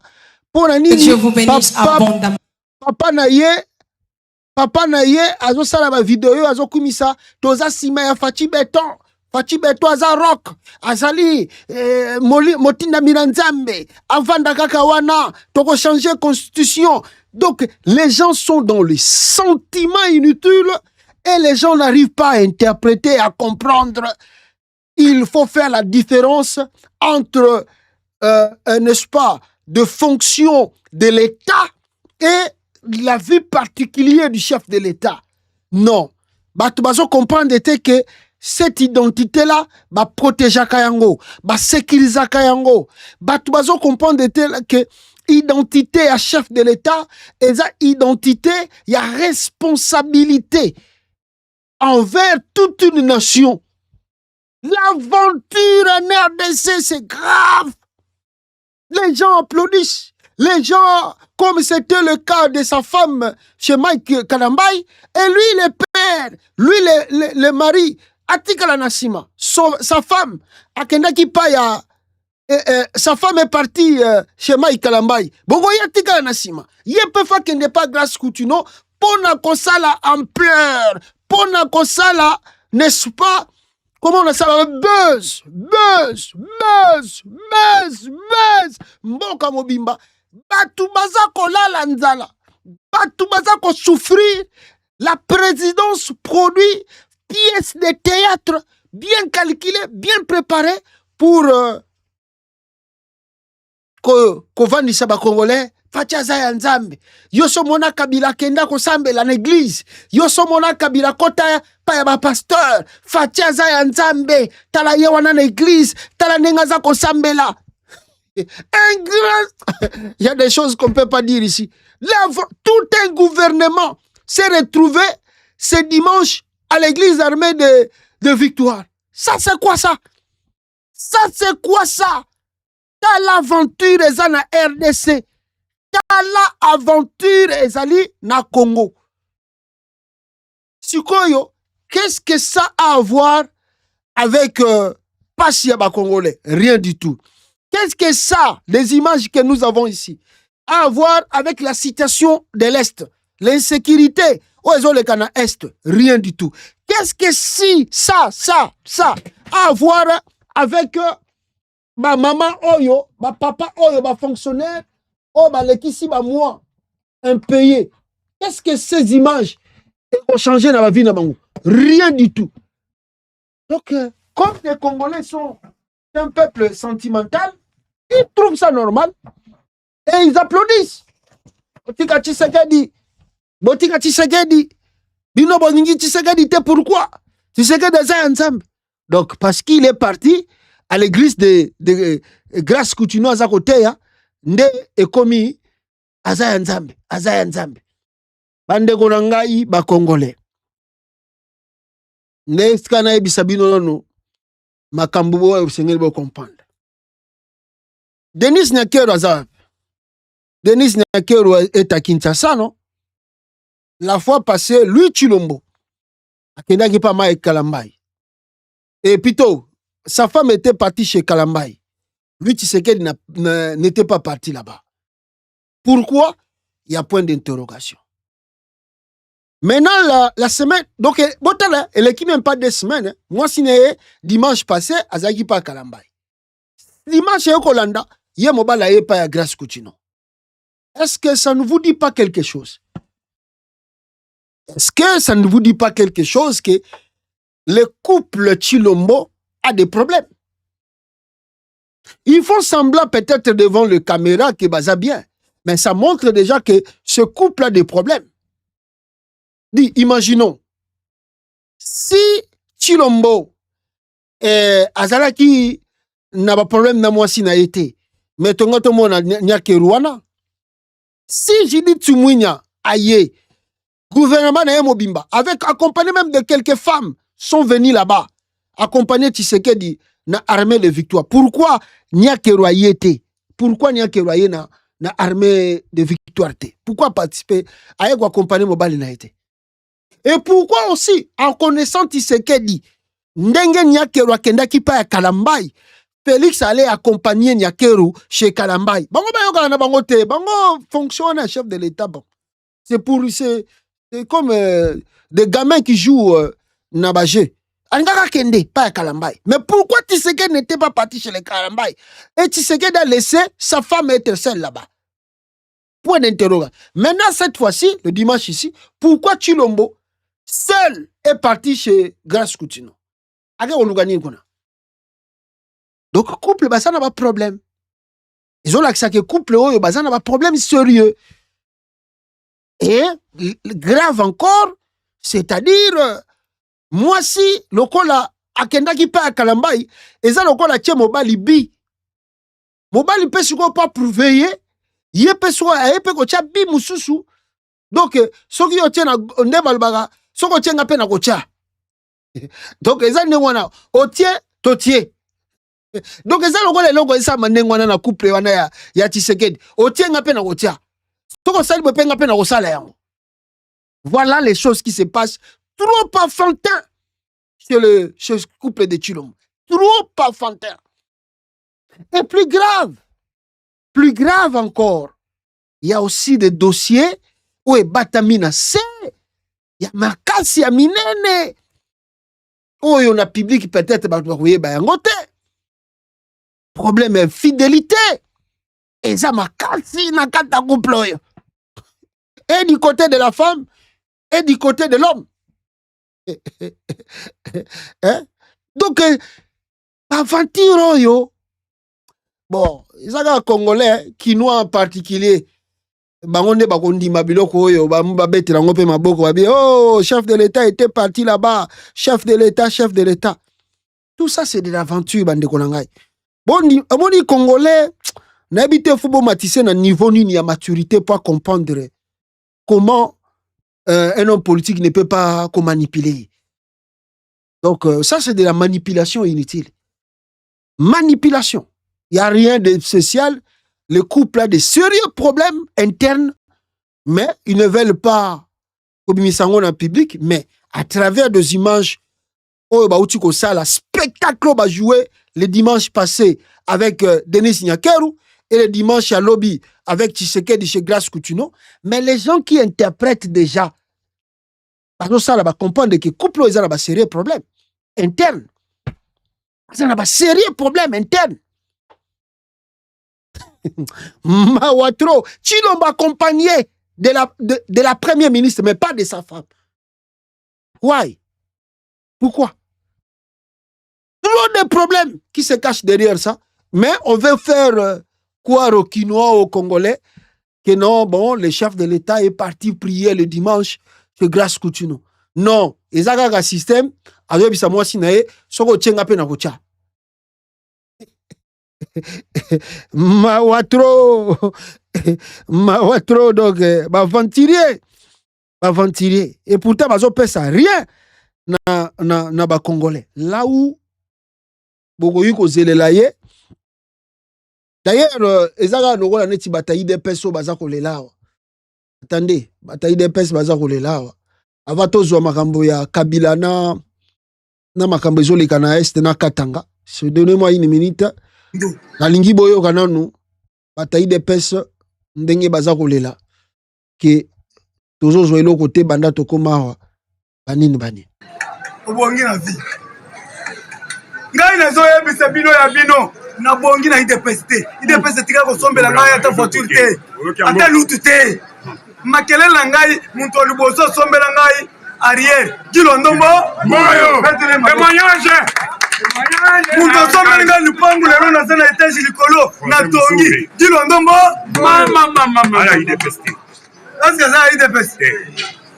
pona nini, Dieu vous bénisse abondamment. Papa na ye azo sala ba vidéo azo kumisa toza sima ya Fachi Beton aza rock azali motinda miranzambe avanda kaka wana toko changer constitution. Donc les gens sont dans les sentiments inutiles et les gens n'arrivent pas à interpréter, à comprendre. Il faut faire la différence entre n'est-ce pas, de fonction de l'État et la vie particulière du chef de l'État. Non. Batu bazo comprendre que cette identité-là, ba protéger kayango, ba sécuriser kayango. Batu bazo comprendre que identité à chef de l'État, et ça identité, il y a responsabilité envers toute une nation. L'aventure en RDC, c'est grave. Les gens applaudissent. Les gens, comme c'était le cas de sa femme chez Mike Kalambay, et lui, le père, lui, le mari, Atikala Nassima, sa femme, Akendaki Paya, sa femme est partie chez Mike Kalambay. Bongo Yatikala Nassima. Yepefa kende pas grâce Coutinho, pona kosala ampleur, pona kosala, n'est-ce pas? Comment on a ça? Buzz. Mboka mobimba. Batu baza kolala nzala. Batu baza ko souffrir. La présidence produit pièces de théâtre bien calculées, bien préparées pour kovandisa ba Congolais. Fatia Zaya Nzambe. Yoso mona kabila kenda kosambe la l'église. Yoso mona kabila kota pa ya ba pasteur. Fatia Zaya Nzambe. Tala ye wana na église. Tala nenga za kosambe la. Un grand... Il y a des choses qu'on ne peut pas dire ici. Tout un gouvernement s'est retrouvé ce dimanche à l'église armée de Victoire. Ça c'est quoi ça? Ça c'est quoi ça? T'as l'aventure eza na RDC. Tala aventure ezali na Congo. Sikoyo, qu'est-ce que ça a à voir avec Passia Congolais? Rien du tout. Qu'est-ce que ça, les images que nous avons ici, a à voir avec la situation de l'Est, l'insécurité au Ezolekana Est? Rien du tout. Qu'est-ce que si ça a à voir avec ma maman Oyo, ma papa Oyo, ma fonctionnaire, oh, bah, l'équipe, bah, moi, impayé. Qu'est-ce que ces images ont changé dans ma vie, Nabango? Rien du tout. Donc, comme les Congolais sont un peuple sentimental, ils trouvent ça normal et ils applaudissent. Botika Tshisekedi. Botika Tshisekedi. Bino boningi Tshisekedi te pourquoi? Tshisekedi aza nzambe. Donc parce qu'il est parti à l'église de Grâce Coutinho aza koteya nde ekomi aza nzambe, aza nzambe. Bande ko ngai ba congolais. Ne skana ebisa bino nono makambo bo sengeli bo comprendre. Denis Nyakero aza. Denis Nyakero est à Kinshasa, non? La fois passée, lui Chilombo akendaki pa ma Kalambai. Et plutôt, sa femme était partie chez Kalambai. Lui Tshisekedi n'était pas parti là-bas. Pourquoi? Il y a point d'interrogation. Maintenant, la semaine, donc, elle est qui même pas 2 semaines. Hein. Moi, si dimanche passé, Azaki pa Kalambai. Dimanche, Kolanda, il y a mobile à pas Grâce Coutinho. Est-ce que ça ne vous dit pas quelque chose? Est-ce que ça ne vous dit pas quelque chose que le couple Chilombo a des problèmes? Ils font semblant peut-être devant le caméra que ça bien, mais ça montre déjà que ce couple a des problèmes. Dis, imaginons, si Chilombo Azalaki n'a pas de problème na moi si na été, mais ton autre monde n'a que Rwanda. Si Judith Tsumwinya aye, gouvernement na Mobimba, avec accompagné même de quelques femmes, sont venues là-bas, accompagner Tshisekedi na armée de victoire. Pourquoi nya ke royauté? Pourquoi nya ke royauté na armée de victoire? Pourquoi participer à accompagner Mobali na été? Et pourquoi aussi, en connaissant Tshisekedi, ndenge Nyakero akendaki pa ya Kalambai, Félix allait accompagner Nyakero chez Kalambai. Bango bayoka na bango te, bango fonctionne chef de l'État. Bon. C'est comme des gamins qui jouent nabagé. Angaka kende pa ya Kalambai. Mais pourquoi Tshisekedi n'était pas parti chez les Kalambai? Et Tshisekedi a laissé sa femme être seule là-bas. Point d'interrogation. Maintenant, cette fois-ci, le dimanche ici, pourquoi Chilombo seul est parti chez Grâce Coutinho? Donc, couple, ça n'a pas de problème. Ils ont l'accès que couple, ça n'a pas de problème sérieux. Et, grave encore, c'est-à-dire, moi si, le kola, akenda ki pa Kalambai, et ça, le kola, tient mobali bi. Mobali peut se pas prouver, yé peut soit, yé peut kocha bi mususu. Donc, ce qui tient à Nebalbaga, ce qui tient à peine à kocha. Donc, les années, on tient, to tient. Donc, les années, on a ça, on a couple, on a ya Tshisekedi. On tient à peine à kocha. Ce qu'on sait, on peut à peine à kocha. Voilà les choses qui se passent. Trop enfantin chez le couple de Chilombo. Trop enfantin. Et plus grave encore, il y a aussi des dossiers où est Batamina C, il y a Makasi à Minene, où il y a un public peut-être, problème de fidélité, et ça Makasi n'a qu'à ta couple. Et du côté de la femme, et du côté de l'homme. Hein? Donc, aventure, yo. Bon, ils ont un Congolais, Kinois en particulier, bangonde bakondi mabiloko oyo babete lango pe maboko babi oh chef de l'État était parti là-bas, chef de l'État. Tout ça c'est de l'aventure bande konangai. Boni Congolais na habité fubo matissé na niveau nini ya maturité pour comprendre comment un homme politique ne peut pas manipuler. Donc ça c'est de la manipulation inutile. Manipulation. Il n'y a rien de spécial. Le couple a de sérieux problèmes internes, mais ils ne veulent pas communiquer en public, mais à travers des images, la spectacle va jouer le dimanche passé avec Denis Nyakero et le dimanche à Lobby avec Tshisekedi chez Grâce Coutinho. Mais les gens qui interprètent déjà, parce que ça va comprendre que le couple a un sérieux problème interne. Ça a un sérieux problème interne. Mawatro, Chilombo accompagné de la première ministre, mais pas de sa femme. Why? Pourquoi? Trop de problèmes qui se cachent derrière ça, mais on veut faire croire aux Quinois, aux Congolais, que non, bon, le chef de l'État est parti prier le dimanche chez Grace Coutuno. Non, ils ont un système, alors ils sont si nae, soko tchenga pe na kocha. Mawatro, donc, va ventilier. Et pourtant, ils ont ça rien na ba Congolais. Là où, Bogoyu ko zelelaye. D'ailleurs, ils ont un petit bataille de peso baza kolela. Attendez, bataille de peso baza kolela. Avant tozwa makambo ya Kabila na makambo ezoleka na est na Katanga. Donnez-moi une minute. Nalingi boyo kananu bataille de peso ndenge baza kolela. Que tozozwa eloko te banda tokoma banini. Obongi na vie. Ngai nazo yebisa bino ya bino. Na bongi na IDPS te. IDPS tika kosombela ngai ata voiture te. Ata lutu te. Makelele na ngai muntu liboso sombela ngai arrière. Kilondombo moyo. Témoignage. Muntu sombela ngai lupangu lero na zana etage likolo na tongi. Kilondombo mama. Ala IDPS te. Est-ce que ça IDPS?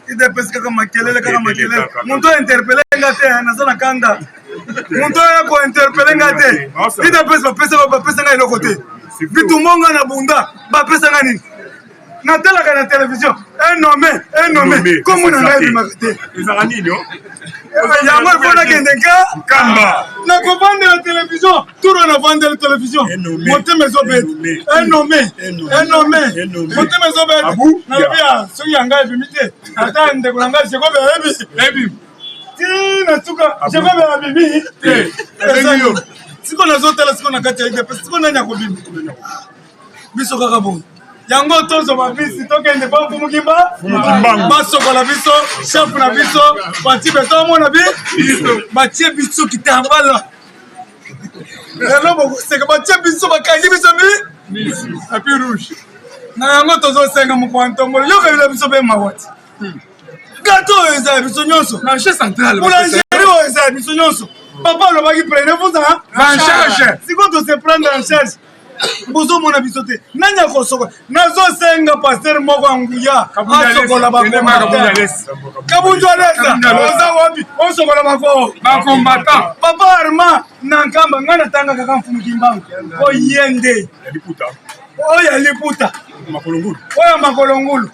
IDPS kaka makelele. Muntu interpellé ngate na zana kanda. Muntu yako interpellé ngate. IDPS ba pesa ngai lokote. Bitu monga na bunda ba pesa ngai nini? Natala kana télévision. Un nommé. Comment on a dit marité? Ils ont dit non. Il y a moi pour la Kendeka. Kamba. Na vendre la télévision. Tout on a vendu la télévision. Montez mes obètes. Un nommé. Montez mes obètes. Abou. Na bien. Ce qui engage limité. Attends, de langage c'est quoi Ebi. Ti na tuka. Je vais vers Bibi. Si on a zoté là, si on a gâté avec des si on a nyako Bibi. Biso kakabo. Yango tozo mabisi tokende pa kumukimba masoko la biso chef na biso bati beto mona bi batie biso kitambala lelo boko seka batie biso bakangi biso bi api rouge na yango tozo senga mukwanto yo ka biso be mawati gato eza biso nyonso marché central boulangerie eza biso nyonso papa lo baki prenez-vous en charge si quand on se prendre en charge Bozo mona bisote nanya kosoko nazo senga pasteur moko anguya asokola ba kabunjwalesa oza wapi osokola ba combattant papa arma na nkamba ngana tanga kaka mfumukimbangu oyende oya liputa makolongulu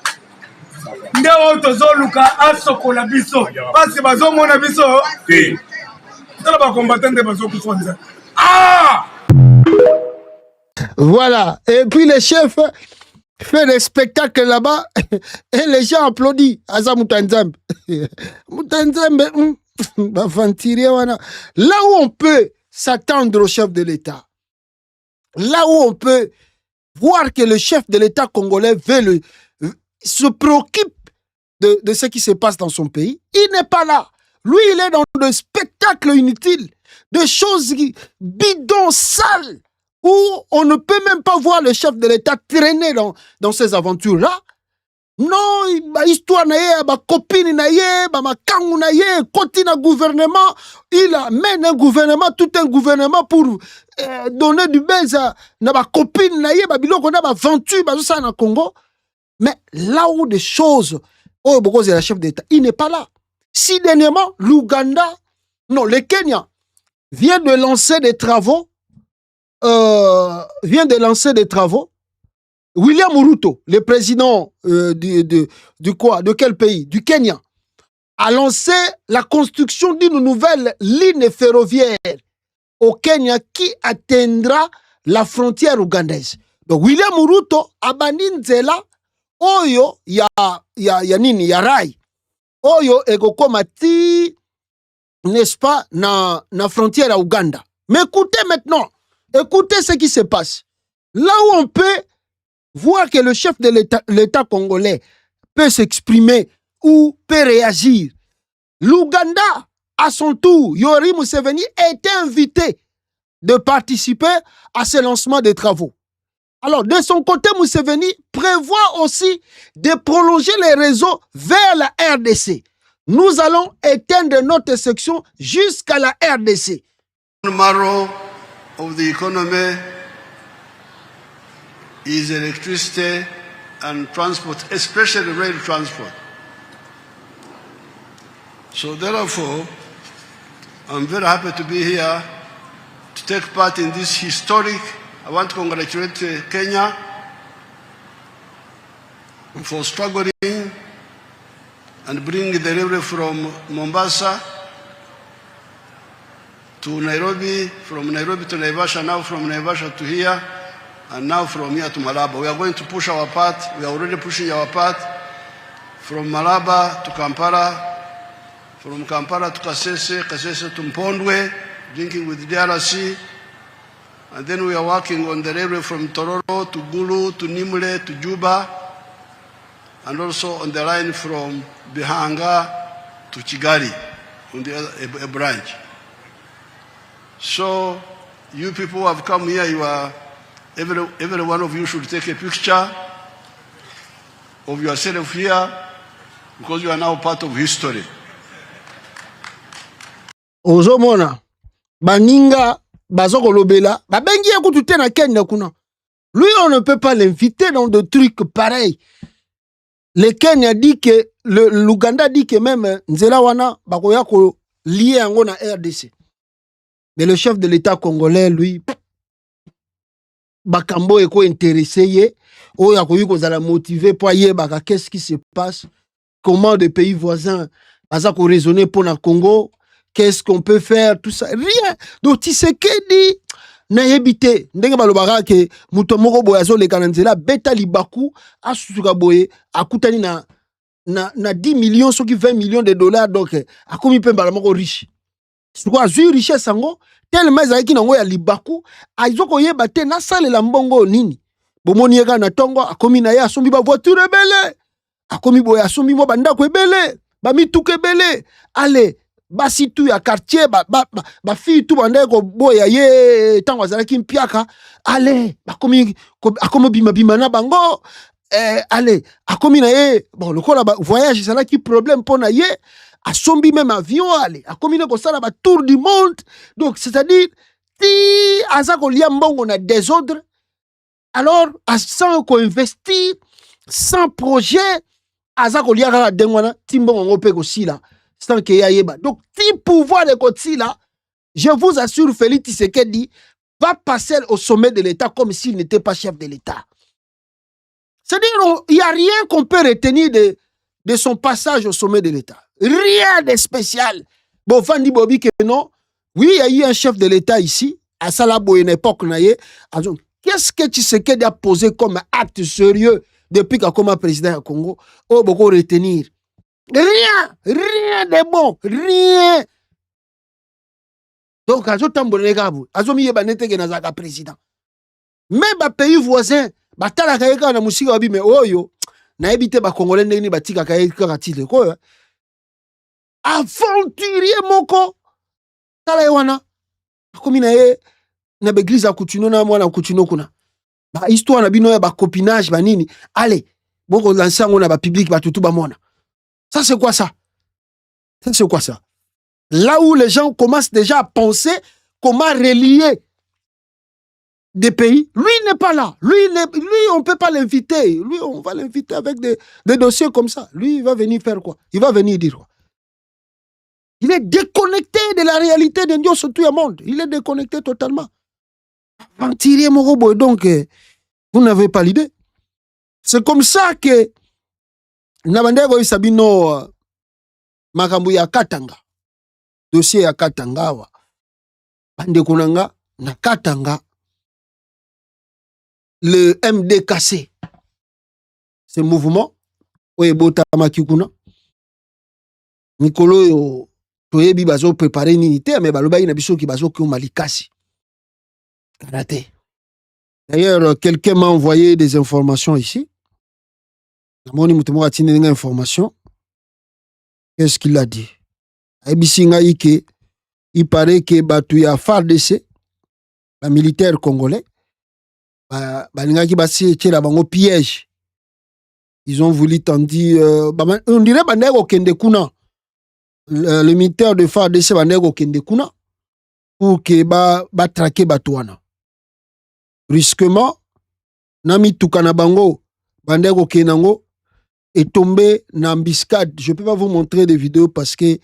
nde otozoluka asokola biso parce bazomona biso tala ba combattant de bazokufonza Voilà. Et puis le chef fait des spectacles là-bas et les gens applaudissent. Aza Mutanzambe. Mutanzambe, là où on peut s'attendre au chef de l'État, là où on peut voir que le chef de l'État congolais se préoccupe de ce qui se passe dans son pays, il n'est pas là. Lui, il est dans des spectacles inutiles, des choses bidons, sales, où on ne peut même pas voir le chef de l'État traîner dans ces aventures-là. Non, histoire na ye, copine na ye, makangu na ye, côté na gouvernement, il amène un gouvernement, tout un gouvernement pour donner du buzz à na copine na ye, biloko na aventure, ça na Congo. Mais là où des choses, oh, beaucoup c'est le chef d'État, il n'est pas là. Si dernièrement, l'Ouganda, non, le Kenya vient de lancer des travaux. William Ruto, le président de quel pays? Du Kenya, a lancé la construction d'une nouvelle ligne ferroviaire au Kenya qui atteindra la frontière ougandaise. Donc William Ruto a bani nzela oyo ya rai oyo ekokoma ti, n'est-ce pas, na frontière à Ouganda. Mais écoutez maintenant. Écoutez ce qui se passe. Là où on peut voir que le chef de l'État congolais peut s'exprimer ou peut réagir, l'Ouganda, à son tour, Yoweri Museveni, était invité de participer à ce lancement des travaux. Alors, de son côté, Museveni prévoit aussi de prolonger les réseaux vers la RDC. Nous allons éteindre notre section jusqu'à la RDC. Of the economy is electricity and transport, especially rail transport. So therefore, I'm very happy to be here to take part in this historic. I want to congratulate Kenya for struggling and bringing the railway from Mombasa to Nairobi, from Nairobi to Naivasha, now from Naivasha to here, and now from here to Malaba. We are going to push our part. We are already pushing our part from Malaba to Kampala, from Kampala to Kasese, Kasese to Mpondwe, drinking with DRC. And then we are working on the railway from Tororo to Gulu to Nimule to Juba, and also on the line from Bihanga to Kigali, on the other, a branch. So you people who have come here, you are, every one of you should take a picture of yourself here, because you are now part of history. Ozomona baninga bazoko lobela babengi ekutu te na Kenya kuna. Lui, on ne peut pas l'inviter dans des trucs pareils. Le Kenya dit que l'Ouganda dit que même Nzela wana bakoya ko lié ango na RDC. Mais le chef de l'État congolais, lui, bakambo eko intéressé ye, o ya koyi kozala motivé pour ye baka qu'est-ce qui se passe, comment des pays voisins baza ko raisonner pour na Congo, qu'est-ce qu'on peut faire, tout ça, rien. Donc Tshisekedi na yebite ndenge balobaka ke muto moko boya zo leka na nzela beta libaku asusuka boye akutani na 10 millions soki 20 millions de dollars, donc akomi pe mbala moko riche. Siko azui richesse sango tellement ezalaki nango ya libaku aizoko yeba te nasalela mbongo nini. Bomoni yeka na tongo akomi na ye asombi ba voiture ebele, akomi boye asombi mo bandako ebele, ba mituka ebele, ale basi tu ya quartier ba fille tu banda ko boya ye tango azalaki mpiaka, ale akomi bima na bango, ale akomi na ye bon lokola ba voyage ezalaki problème pona ye asombi même avion, ale akomi na kosala ba tour du monde. Donc c'est-à-dire si azako lia mbongo na désordre, alors sans ko investir, sans projet, azako lia kaka dengwana timbongo ngope ko sila sans que yayeba. Donc si pouvoir de koti là, je vous assure, Félix Tshisekedi va passer au sommet de l'État comme s'il n'était pas chef de l'État. C'est-à-dire il n'y a rien qu'on peut retenir de son passage au sommet de l'État. Rien de spécial. Bon, Fandi Bobi que non. Oui, il y a eu un chef de l'État ici, à Salabo, une époque. Qu'est-ce que Tshisekedi a posé comme acte sérieux depuis qu'il a président du Congo? Oh, beaucoup retenir. Rien de bon, rien. Donc, azo tambolé gabu, azo miye banete ke nazaka président. Même ba pays voisin, ba tala kayeka na musika wabi me oyo, na ebite ba Congolais ndeni batika kayeka katile ko. Aventurier moko tala yewana. Akomi na ye na beglise ya kutuno na mwana kutuno kuna. Ba histoire na bino ya ba copinage ba nini. Allez, boko lansango na ba public ba tutu ba mona. Ça, c'est quoi ça? Ça, c'est quoi ça? Là où les gens commencent déjà à penser comment relier des pays, lui n'est pas là. Lui on ne peut pas l'inviter. Lui, on va l'inviter avec des dossiers comme ça. Lui, il va venir faire quoi? Il va venir dire quoi? Il est déconnecté de la réalité de Dieu sur tout le monde. Il est déconnecté totalement. Aventurier Morobo, donc, vous n'avez pas l'idée. C'est comme ça que Nabandego Sabino makambu ya Katanga, dossier ya Katanga wa bande kunanga na Katanga, le MDKC, ce mouvement oyebota makikuna Nikolo yo toyebi bazo préparer nini te mais baloba ina biso ki bazo ki malikasi karate. D'ailleurs, quelqu'un m'a envoyé des informations ici. Moni mutumo atine une information. Qu'est-ce qu'il a dit? Abisinga ike, il paraît que batu ya FARDC, la militaire congolais, balinga ki basi tchela bango piège. Ils ont voulu tandi on dirait bandego kende kuna. Le militaire de FARDC bandego kende kuna pour que ba traquer batuana. Brusquement, nami tukana bango Bandeko Kenango est tombé dans embuscade. Je ne peux pas vous montrer des vidéos parce qu'il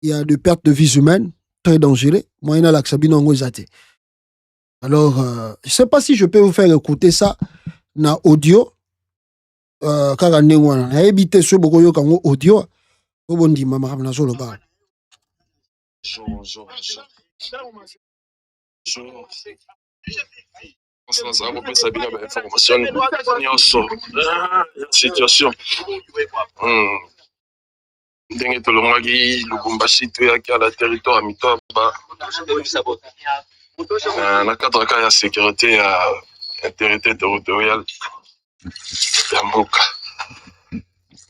y a des pertes de vies humaines très dangereuses. Moi, il y a l'axabino en Zate. Alors, je ne sais pas si je peux vous faire écouter ça dans audio. Car on a évité ce bokoyo kango audio. Obondi mama na zolo ba. Bonjour. Ça va pas ça bien information situation. Ndenge to longaki Lubumbashi to ya la territoire mitoba. Na cadre ka ya sécurité ya intégrité territoriale. Ya mboka.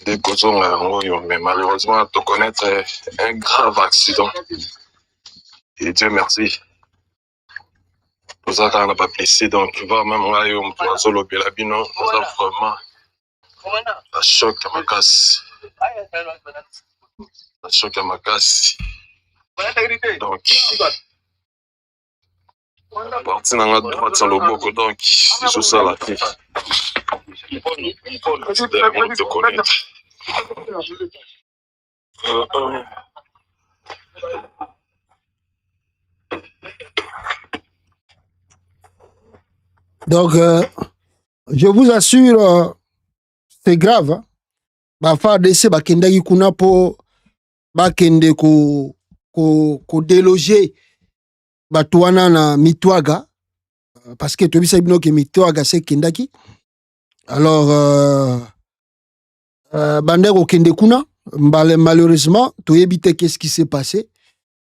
Des causons mais malheureusement de connaître un grave accident. Et Dieu merci. Nous avons pas blessé, donc vraiment, là, on peut solo Belabino, nous avons vraiment un choc à ma casse. Un choc à ma casse. Donc, à partir de la droite, sur le boko, donc, c'est juste ça la vie. C'est de te connaître. Donc, je vous assure, c'est grave. Hein? Bafa dese bakendaki kuna po bakende ko déloger batuana na Mitwaga parce que tobisa bino ke Mitwaga c'est kendaki. Alors bandeko kende kuna malheureusement toyebi te qu'est-ce qui s'est passé.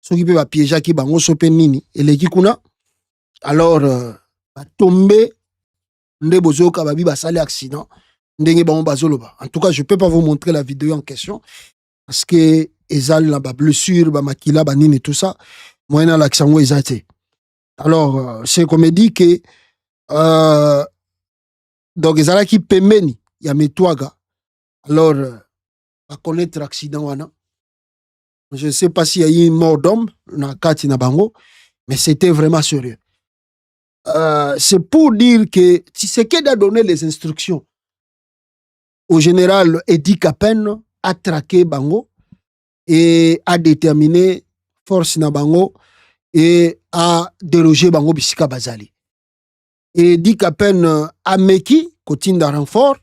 Soki pe ba piéger ki bango sope nini eleki kuna. Alors tombé nde bozoka babi basali accident ndenge bango bazoloba. En tout cas, je peux pas vous montrer la vidéo en question parce que ezal la blessure, ba makila, ba nini tout ça. Moi na l'accent ezate. Alors, c'est comme me dit que donc ezala ki pembeni ya Mitwaga. Alors va connaître accident wana. Je ne sais pas s'il y a eu une mort d'homme na kati na bango, mais c'était vraiment sérieux. C'est pour dire que Tshisekedi a donné les instructions au général Edi Kapen à traquer Bango et à déterminer force na Bango et à déroger Bango Bisika Bazali. Et Edi Kapen a meki kotinda renfort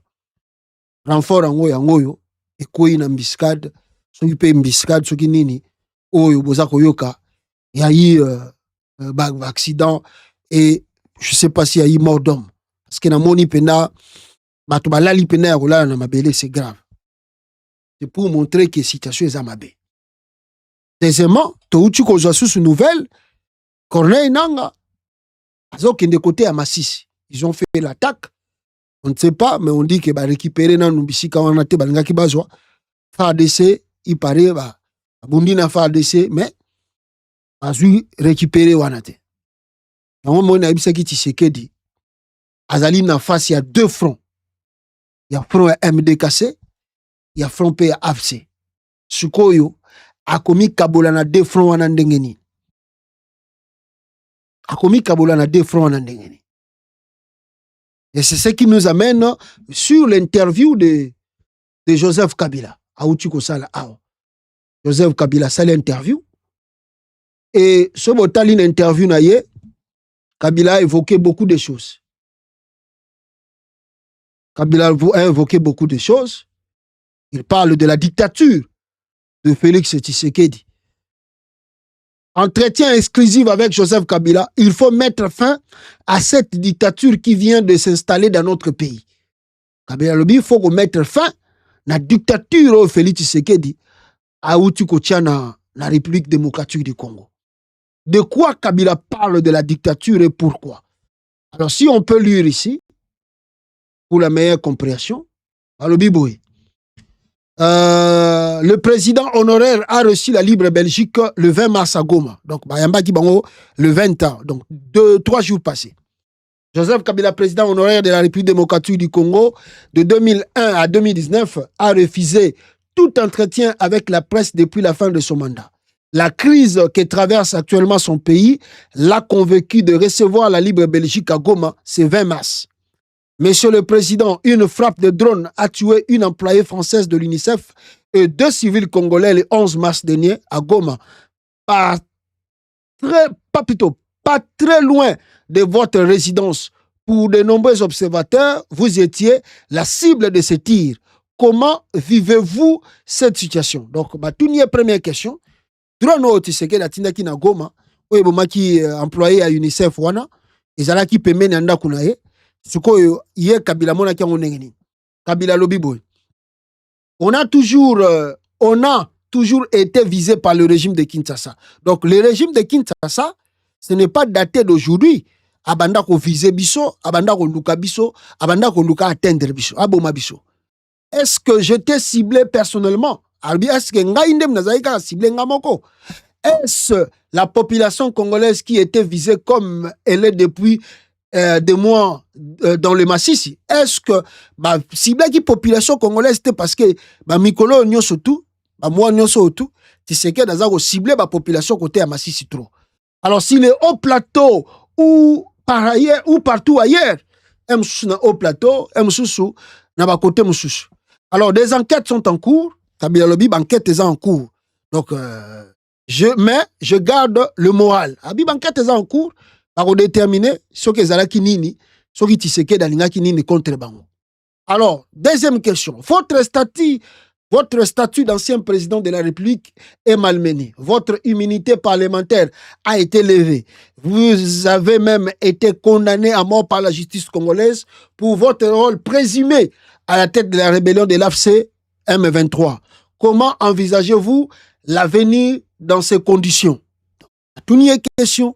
ango yangoyo et koi na mbiscade soki pe mbiscade soki nini oyo boza koyoka il y a eu accident et je sais pas s'il y a eu mort d'homme. Parce que na moni pena, bato balali pena ya kolala na mabele, c'est grave. C'est pour montrer que la situation est à mabé. Deuxièmement, touti kozwa sous nouvelle, Corneille Nanga, azo kende côté à Massisi. Ils ont fait l'attaque. On ne sait pas, mais on dit que ba récupérer na nubisika wana te balingaki bazwa. FARDC, il paraît ba bundi na FARDC, mais azui récupérer wana te. Moi, je sais que Tshisekedi, azali na face, il y a deux fronts. Il y a front MDKC, il y a front PAFC. Sukoyo, a commis Kabola na deux fronts wana ndengeni. A commis Kabola na deux fronts wana ndengeni. Et c'est ce qui nous amène sur l'interview de Joseph Kabila. Aouti Sala Ao. Joseph Kabila, ça l'interview. Et ce botal une interview na ye, Kabila a évoqué beaucoup de choses. Kabila a évoqué beaucoup de choses. Il parle de la dictature de Félix Tshisekedi. Entretien exclusif avec Joseph Kabila. Il faut mettre fin à cette dictature qui vient de s'installer dans notre pays. Kabila Lobi, il faut mettre fin à la dictature de Félix Tshisekedi à Outukotia na République démocratique du Congo. De quoi Kabila parle de la dictature et pourquoi? Alors, si on peut lire ici, pour la meilleure compréhension, le président honoraire a reçu la Libre Belgique le 20 mars à Goma. Donc, le 20 ans, donc 3 jours passés. Joseph Kabila, président honoraire de la République démocratique du Congo, de 2001 à 2019, a refusé tout entretien avec la presse depuis la fin de son mandat. La crise que traverse actuellement son pays l'a convaincu de recevoir la Libre Belgique à Goma ce 20 mars. Monsieur le Président, une frappe de drone a tué une employée française de l'UNICEF et 2 civils congolais le 11 mars dernier à Goma. Pas très loin de votre résidence. Pour de nombreux observateurs, vous étiez la cible de ces tirs. Comment vivez-vous cette situation? Donc, tout n'y est première question. Drone o tiseke la tindaki na Goma, oye bomaki employé à UNICEF wana, ezalaki pembeni anda kunaye. Sikoyo ye Kabila mona kiango nengeni. Kabila lobi boy. On a toujours été visé par le régime de Kinshasa. Donc le régime de Kinshasa, ce n'est pas daté d'aujourd'hui. Abanda ko visé biso, abanda ko luka biso, abanda ko luka atteindre biso, aboma biso. Est-ce que j'étais ciblé personnellement? Est-ce que nga indem nazaika ciblé ngamoko? Est-ce la population congolaise qui était visée comme elle est depuis des mois dans le Massissi? Est-ce que ciblé qui population congolaise c'était parce que mikolo nyoso tout, moi nyoso tout, tu sais que nazako ciblé la population côté à Massissi trop. Alors si les hauts plateaux ou par ailleurs ou partout ailleurs, na haut plateau, na ba côté mususu. Alors des enquêtes sont en cours, Kabila Lobi enquête est en cours. Donc je garde le moral. Abi enquête est en cours. Pour déterminer ce que Zalaki Nini, ce qui Tshisekedi Dalingaki Nini contre Bango. Alors, deuxième question. Votre statut d'ancien président de la République est malmené. Votre immunité parlementaire a été levée. Vous avez même été condamné à mort par la justice congolaise pour votre rôle présumé à la tête de la rébellion de l'AFC M23. Comment envisagez-vous l'avenir dans ces conditions? Tout n'y est question.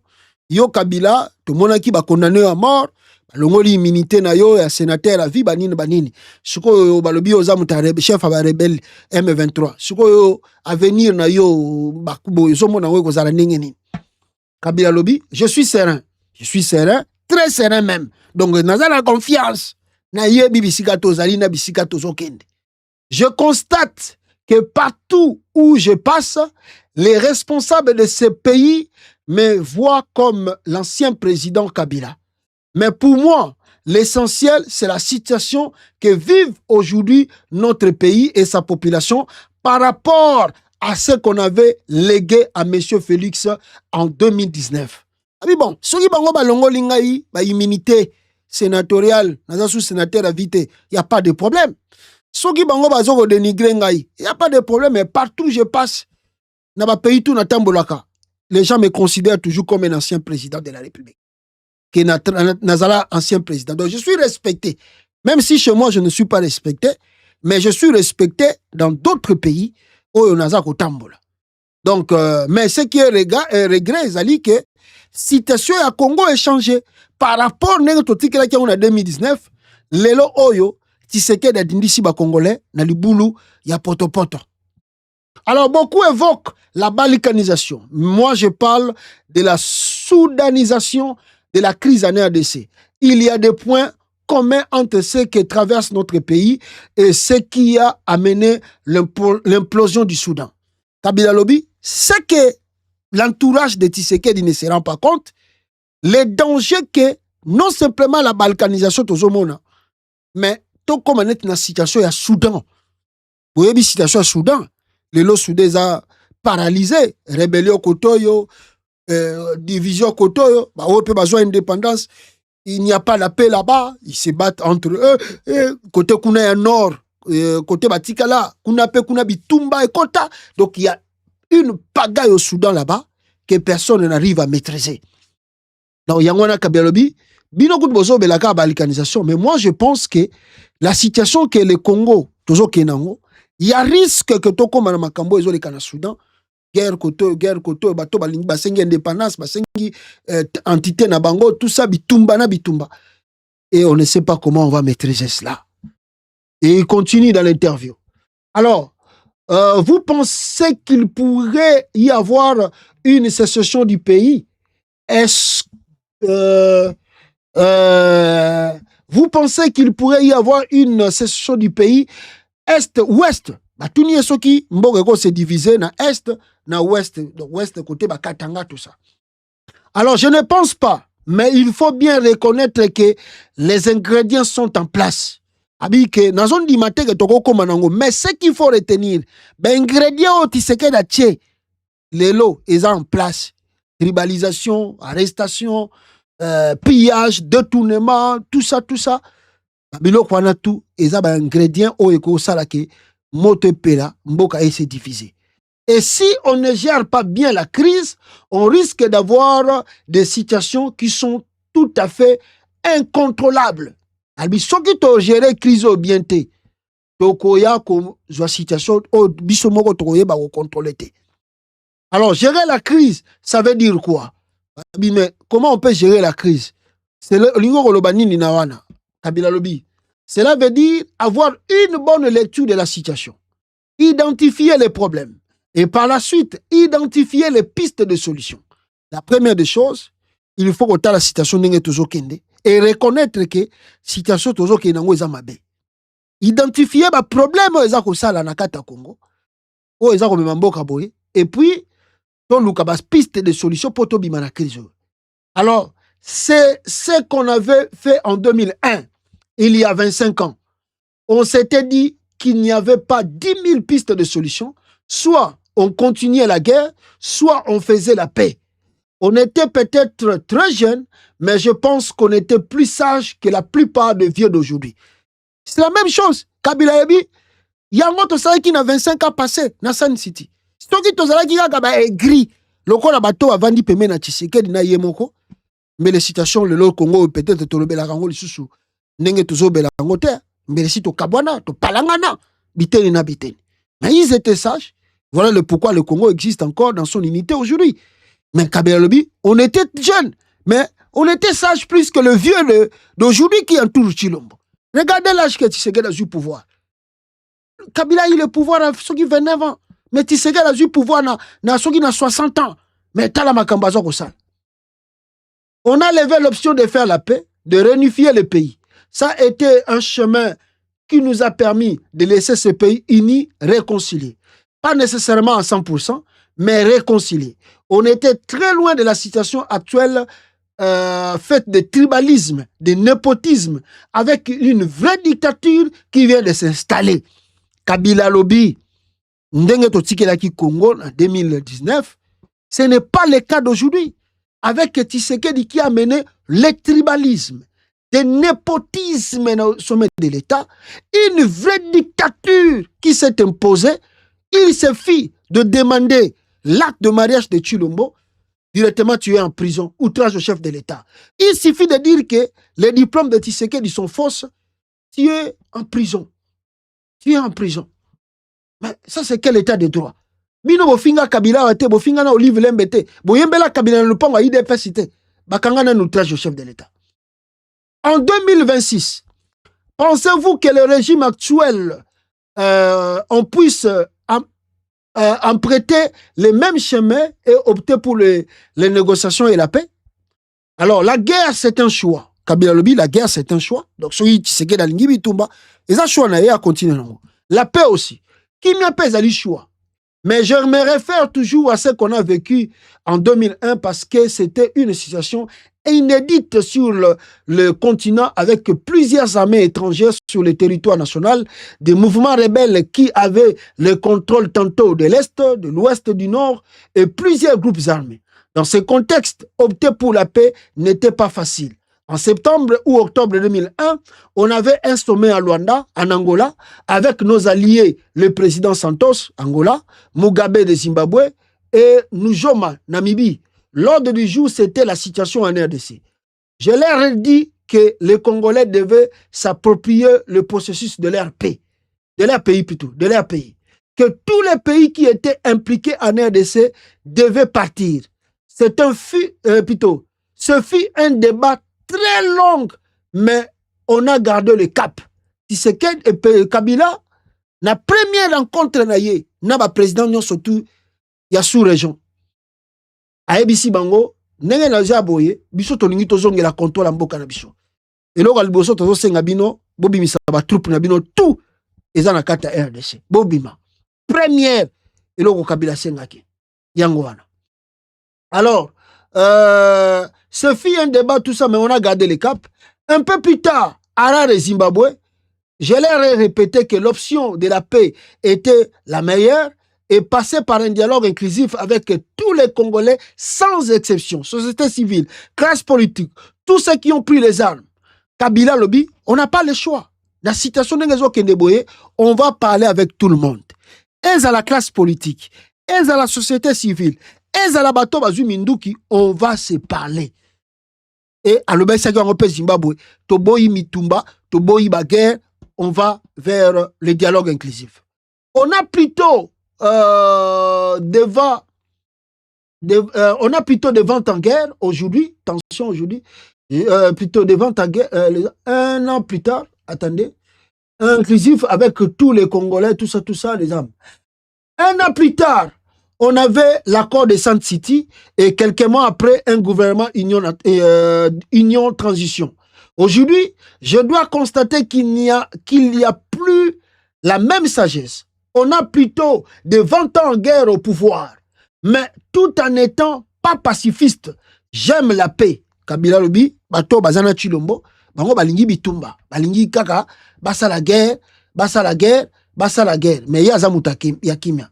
Yo Kabila, tout le monde qui va condamner à mort, l'ongoli immunité na yo, sénateur à vie, banini. Suko yo balobi oza mutarebe, chef à rebelle M23. Suko yo avenir na yo, bakubo, yo mo na we kozala ningeni. Kabila lobi, je suis serein, très serein même. Donc, nazala confiance. Na ye bibisikato zalina bisikato zokende. Je constate que partout où je passe, les responsables de ce pays me voient comme l'ancien président Kabila. Mais pour moi, l'essentiel, c'est la situation que vivent aujourd'hui notre pays et sa population par rapport à ce qu'on avait légué à M. Félix en 2019. Ah oui, bon, ce qui est immunité sénatoriale, sous-sénateur à vite, il n'y a pas de problème. Ce qui est dénigré, il n'y a pas de problème, mais partout où je passe, dans le pays, tout les gens me considèrent toujours comme un ancien président de la République. Qui est Nazala, ancien président. Donc je suis respecté. Même si chez moi, je ne suis pas respecté, mais je suis respecté dans d'autres pays où on a Tambola. Donc, mais ce qui est regret, c'est que la situation à Congo est changée. Par rapport à notre ticket qui en 2019, lelo oyo, Tshisekedi d'indisi ba Congolais, na libulu, ya poto. Alors, beaucoup évoquent la balkanisation. Moi, je parle de la soudanisation de la crise en RDC. Il y a des points communs entre ce qui traverse notre pays et ce qui a amené l'implosion du Soudan. Kabila Lobi, c'est que l'entourage de Tshisekedi ne se rend pas compte, les dangers que non simplement la balkanisation tozomona, mais tout comme on est dans la situation à Soudan. Vous voyez la situation à Soudan. Les lots soudés a paralysé, rébellion Kotoyo, division Kotoyo, on peut besoin d'indépendance, il n'y a pas la paix là-bas, ils se battent entre eux, côté Kuna Nord, côté Batikala, Kuna Pe, Kuna Bitumba et Kota, donc il y a une pagaille au Soudan là-bas que personne n'arrive à maîtriser. Donc il y a un Kabelobi, bino kout bozo belaka balkanisation, mais moi je pense que la situation que le Congo, toujours Kenango, il y a risque que toko mana makambo ezole kana Soudan, guerre koto, bato balingi basengi indépendance, basengi entité na bango, tout ça bitumba na bitumba. Et on ne sait pas comment on va maîtriser cela. Et il continue dans l'interview. Alors, vous pensez qu'il pourrait y avoir une sécession du pays? Est-ce vous pensez qu'il pourrait y avoir une sécession du pays Est-Ouest? Tout n'y est ce qui s'est divisé dans Est, dans Ouest, donc Ouest côté Katanga, tout ça. Alors je ne pense pas, Mais il faut bien reconnaître que les ingrédients sont en place. Mais ce qu'il faut retenir, les ingrédients les lots sont en place. Tribalisation, arrestation, pillage, détournement, tout ça. Biloko wana tout, ils ont des ingrédients qui se diviser. Et si on ne gère pas bien la crise, on risque d'avoir des situations qui sont tout à fait incontrôlables. Alors, si on gère la crise bien, situation contrôler. Alors, gérer la crise, ça veut dire quoi? Mais comment on peut gérer la crise? C'est le Cela veut dire avoir une bonne lecture de la situation, identifier les problèmes et par la suite identifier les pistes de solution. La première des choses, il faut que la situation n'est toujours et reconnaître que la situation toujours est identifier les problèmes au Congo et puis les pistes de solution pour la crise. Alors, c'est ce qu'on avait fait en 2001, il y a 25 ans. On s'était dit qu'il n'y avait pas 10 000 pistes de solution. Soit on continuait la guerre, soit on faisait la paix. On était peut-être très jeunes, mais je pense qu'on était plus sages que la plupart des vieux d'aujourd'hui. C'est la même chose. Kabila Ebi, il y a un autre qui a 25 ans passé dans Sun City. C'est qui a gris. Le Congo bateau avant d'y payer na Tshisekedi na Yemoko. Mais les situations, le Congo peut-être tolobe la rango lisusu. Nenge tozobe la rango terre. Mais les sites Kabwana, to Palangana, biteni na biteni. Mais ils étaient sages. Voilà le pourquoi le Congo existe encore dans son unité aujourd'hui. Mais Kabila Lobi, on était jeunes, mais on était sages plus que le vieux d'aujourd'hui qui entoure Chilombo. Regardez l'âge que Tshisekedi a eu pouvoir. Kabila a eu le pouvoir à ceux qui 29 ans. Mais Tshisekedi a eu pouvoir à ceux qui ont 60 ans. Mais Tala Makambazo Kosa. On a levé l'option de faire la paix, de réunifier le pays. Ça a été un chemin qui nous a permis de laisser ce pays uni, réconcilié. Pas nécessairement à 100%, mais réconcilié. On était très loin de la situation actuelle faite de tribalisme, de népotisme, avec une vraie dictature qui vient de s'installer. Kabila Lobi, Ndenge Totikelaki Congo en 2019, ce n'est pas le cas d'aujourd'hui. Avec Tshisekedi qui a mené le tribalisme, le népotisme au sommet de l'État, une vraie dictature qui s'est imposée. Il suffit de demander l'acte de mariage de Chilombo, directement tu es en prison, outrage au chef de l'État. Il suffit de dire que les diplômes de Tshisekedi sont fausses, tu es en prison. Tu es en prison. Mais ça, c'est quel état de droit? Bino bofinga Kabila wate, bofinga na Olive Lembete, boyembela Kabila na lupango IDPS, bakanga na outrage au chef de l'État. En 2026, pensez-vous que le régime actuel, on puisse emprunter les mêmes chemins et opter pour les négociations et la paix? Alors, la guerre, c'est un choix. Kabila Lobi, la guerre, c'est un choix. Donc, celui qui s'est dans l'Ingibi Tumba, et ça, choix n'a à continuer. La paix aussi. Qui n'a pas le choix? Mais je me réfère toujours à ce qu'on a vécu en 2001 parce que c'était une situation inédite sur le continent avec plusieurs armées étrangères sur le territoire national, des mouvements rebelles qui avaient le contrôle tantôt de l'Est, de l'Ouest, du Nord et plusieurs groupes armés. Dans ce contexte, opter pour la paix n'était pas facile. En septembre ou octobre 2001, on avait un sommet à Luanda, en Angola, avec nos alliés, le président Santos, Angola, Mugabe de Zimbabwe et Nujoma, Namibie. L'ordre du jour, c'était la situation en RDC. Je leur ai dit que les Congolais devaient s'approprier le processus de leur paix, de leur pays plutôt, de leur pays. Que tous les pays qui étaient impliqués en RDC devaient partir. Ce fut un débat très long, mais on a gardé le cap. Tshisekedi et Kabila, la première rencontre na ba président surtout il y a sous-région. A ABC Bango, ndenge na jaboye, biso tolingi tozongela contrôle la mboka na biso. Et là liboso tozo senga bino, bobimisa ba troupe na bino tout eza na kata RDC. Bobima. Première eloko Kabila sengaki. Yango wana. Alors, Ce fut un débat, tout ça, mais on a gardé les caps. Un peu plus tard, Harare et Zimbabwe, je leur ai répété que l'option de la paix était la meilleure et passer par un dialogue inclusif avec tous les Congolais, sans exception, société civile, classe politique, tous ceux qui ont pris les armes. Kabila Lobby, on n'a pas le choix. La situation de on va parler avec tout le monde. Et à la classe politique, et à la société civile, et à la bateau Bazu Minduki, on va se parler. Et à l'Obéissagé Zimbabwe, Toboyi Mitumba, Toboyi Baguerre, on va vers le dialogue inclusif. On a plutôt on a plutôt des ventes en guerre aujourd'hui, tension aujourd'hui, plutôt des ventes en guerre, un an plus tard, attendez, inclusif avec tous les Congolais, tout ça, les hommes. Un an plus tard, on avait l'accord de Sand City et quelques mois après, un gouvernement union transition. Aujourd'hui, je dois constater qu'il n'y a plus la même sagesse. On a plutôt des 20 ans en guerre au pouvoir, mais tout en étant pas pacifiste. J'aime la paix. Kabila Lobi, Bato Bazana Chilombo, Bango Balingi Bitumba, Balingi Kaka, Bassa la guerre, mais Yazamuta Yakimia.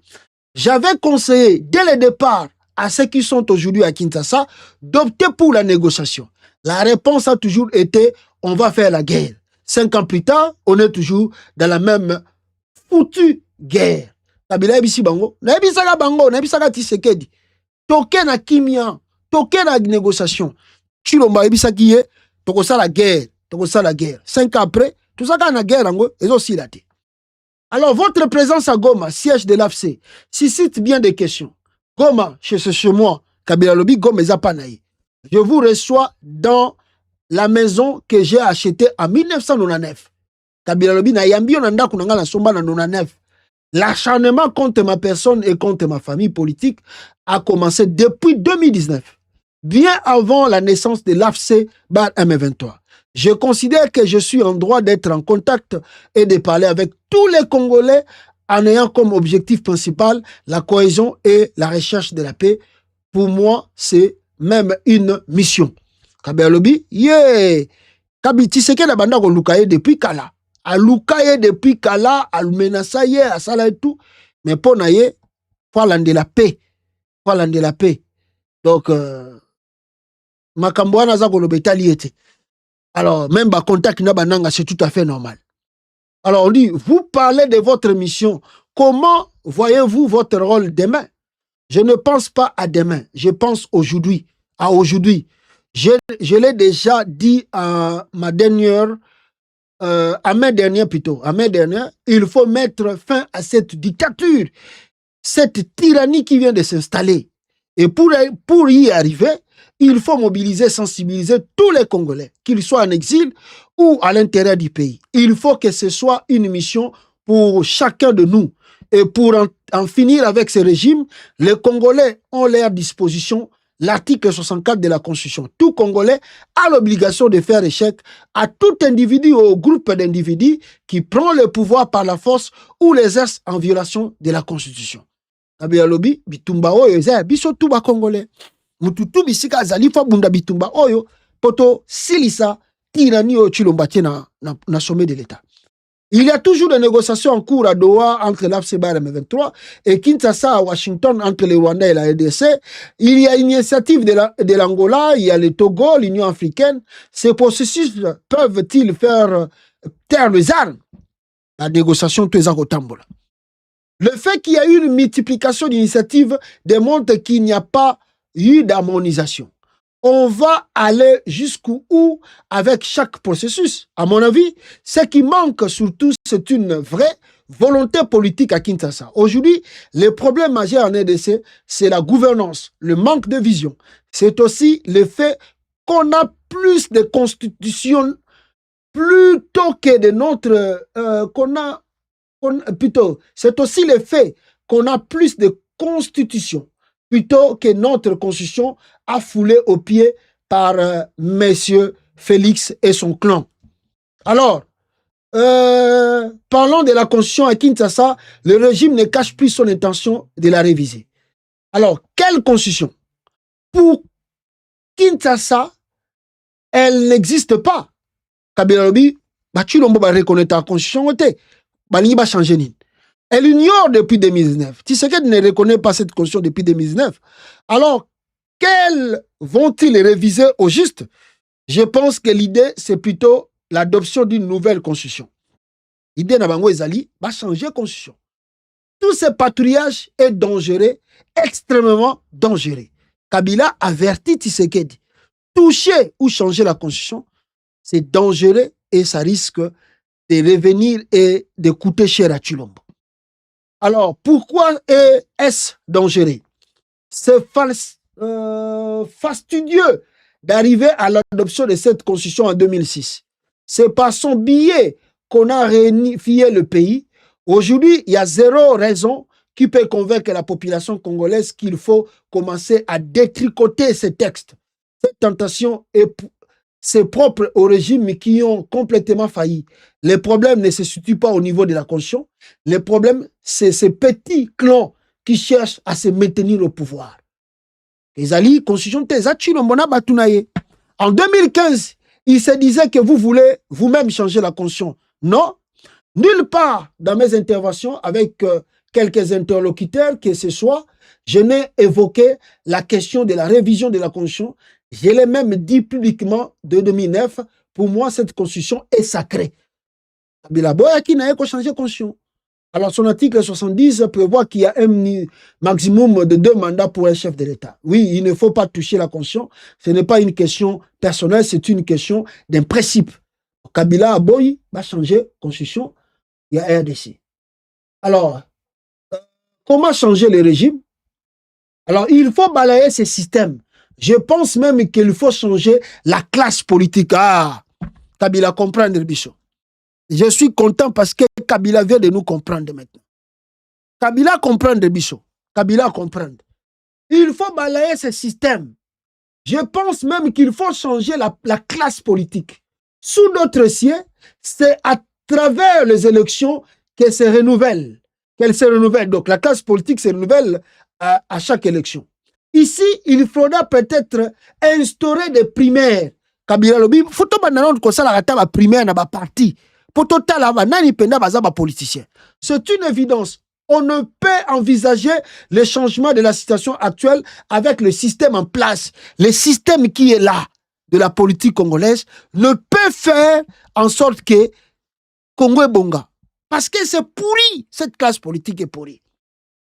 J'avais conseillé dès le départ à ceux qui sont aujourd'hui à Kinshasa d'opter pour la négociation. La réponse a toujours été on va faire la guerre. 5 ans plus tard, on est toujours dans la même foutue guerre. Kabila Ebisi Bango, Naebisaka Bango, Naebisaka Tisekedi. Toke na kimia, toke na négociation. Chilomba Ebisa Kiye, toko sa la guerre, 5 ans après, tout ça quand la guerre, ils ont aussi laté. Alors, votre présence à Goma, siège de l'AFC, suscite bien des questions. Goma, chez moi, Kabila Lobi, Goma Zapanaï. Je vous reçois dans la maison que j'ai achetée en 1999. Kabila Lobi, na yambi onanda kunanga na somba na 99. L'acharnement contre ma personne et contre ma famille politique a commencé depuis 2019, bien avant la naissance de l'AFC Bar M23. Je considère que je suis en droit d'être en contact et de parler avec tous les Congolais en ayant comme objectif principal la cohésion et la recherche de la paix. Pour moi, c'est même une mission. Kabila Lobi, Kabiti seke na banda ko lukaye depuis Kala. A lukaye depuis Kala, a menaçaye, a sala et tout. Mais pour naye, faut de la paix. Donc, Makambouana za ko lobetali ete. Alors, même bas contact na bananga, c'est tout à fait normal. Alors, on dit, vous parlez de votre mission. Comment voyez-vous votre rôle demain? Je ne pense pas à demain. Je pense aujourd'hui. À aujourd'hui. Je l'ai déjà dit à ma dernière, il faut mettre fin à cette dictature, cette tyrannie qui vient de s'installer. Et pour y arriver, il faut mobiliser, sensibiliser tous les Congolais, qu'ils soient en exil ou à l'intérieur du pays. Il faut que ce soit une mission pour chacun de nous. Et pour en finir avec ce régime, les Congolais ont à leur disposition l'article 64 de la Constitution. Tout Congolais a l'obligation de faire échec à tout individu ou groupe d'individus qui prend le pouvoir par la force ou l'exerce en violation de la Constitution. Kabila Lobi, bitumba oyo eza biso tuba Congolais. Mututu bisika zalifa bunda bitumba oyo poto silisa tirani oyo chilombatie na sommet de l'État. Il y a toujours des négociations en cours à Doha entre l'AFC-Bar M23 et Kinshasa à Washington entre le Rwanda et la RDC. Il y a une initiative de l'Angola, il y a le Togo, l'Union africaine. Ces processus peuvent-ils faire taire les armes? La négociation, tout est en tambola. Le fait qu'il y a eu une multiplication d'initiatives démontre qu'il n'y a pas eu d'harmonisation. On va aller jusqu'où avec chaque processus. À mon avis, ce qui manque surtout, c'est une vraie volonté politique à Kinshasa. Aujourd'hui, le problème majeur en RDC, c'est la gouvernance, le manque de vision. C'est aussi le fait qu'on a plus de constitutions plutôt que de notre... c'est aussi le fait qu'on a plus de constitutions plutôt que notre constitution a foulé aux pieds par Monsieur Félix et son clan. Alors, parlons de la constitution à Kinshasa, le régime ne cache plus son intention de la réviser. Alors, quelle constitution? Kinshasa, elle n'existe pas. Kabila lobi, Chilombo va reconnaître la constitution, Balingi va changer. Elle ignore depuis 2019. Tshisekedi ne reconnaît pas cette constitution depuis 2019. Alors, quelles vont-ils réviser au juste? Je pense que l'idée, c'est plutôt l'adoption d'une nouvelle constitution. L'idée Nabango Ezali va changer la constitution. Tout ce patrouillage est dangereux, extrêmement dangereux. Kabila avertit Tshisekedi. Toucher ou changer la constitution, c'est dangereux et ça risque de revenir et de coûter cher à Tshilombo. Alors, pourquoi est-ce dangereux? C'est fastidieux d'arriver à l'adoption de cette constitution en 2006. C'est par son biais qu'on a réunifié le pays. Aujourd'hui, il y a zéro raison qui peut convaincre la population congolaise qu'il faut commencer à détricoter ces textes. Cette tentation c'est propre aux régimes qui ont complètement failli. Les problèmes ne se situent pas au niveau de la constitution. Les problèmes, c'est ces petits clans qui cherchent à se maintenir au pouvoir. En 2015, il se disait que vous voulez vous-même changer la constitution. Non, nulle part dans mes interventions avec quelques interlocuteurs que ce soit, je n'ai évoqué la question de la révision de la constitution. Je l'ai même dit publiquement de 2009. Pour moi, cette constitution est sacrée. Kabila Boya qui n'a pas changé de constitution. Alors, son article 70 prévoit qu'il y a un maximum de 2 mandats pour un chef de l'État. Oui, il ne faut pas toucher la constitution. Ce n'est pas une question personnelle, c'est une question d'un principe. Kabila Aboyi va changer de constitution. Il y a RDC. Alors, comment changer le régime? Alors, il faut balayer ce système. Je pense même qu'il faut changer la classe politique. Ah, Kabila comprendre, Bichot. Je suis content parce que Kabila vient de nous comprendre maintenant. Kabila comprendre, Bichot. Kabila comprendre. Il faut balayer ce système. Je pense même qu'il faut changer la classe politique. Sous d'autres cieux, c'est à travers les élections qu'elle se renouvelle. Donc la classe politique se renouvelle à chaque élection. Ici, il faudra peut-être instaurer des primaires. Kabila lobi, faut pas que ça la primaire na ba parti. C'est une évidence. On ne peut envisager le changement de la situation actuelle avec le système en place. Le système qui est là de la politique congolaise ne peut faire en sorte que Congo est bonga. Parce que c'est pourri. Cette classe politique est pourrie.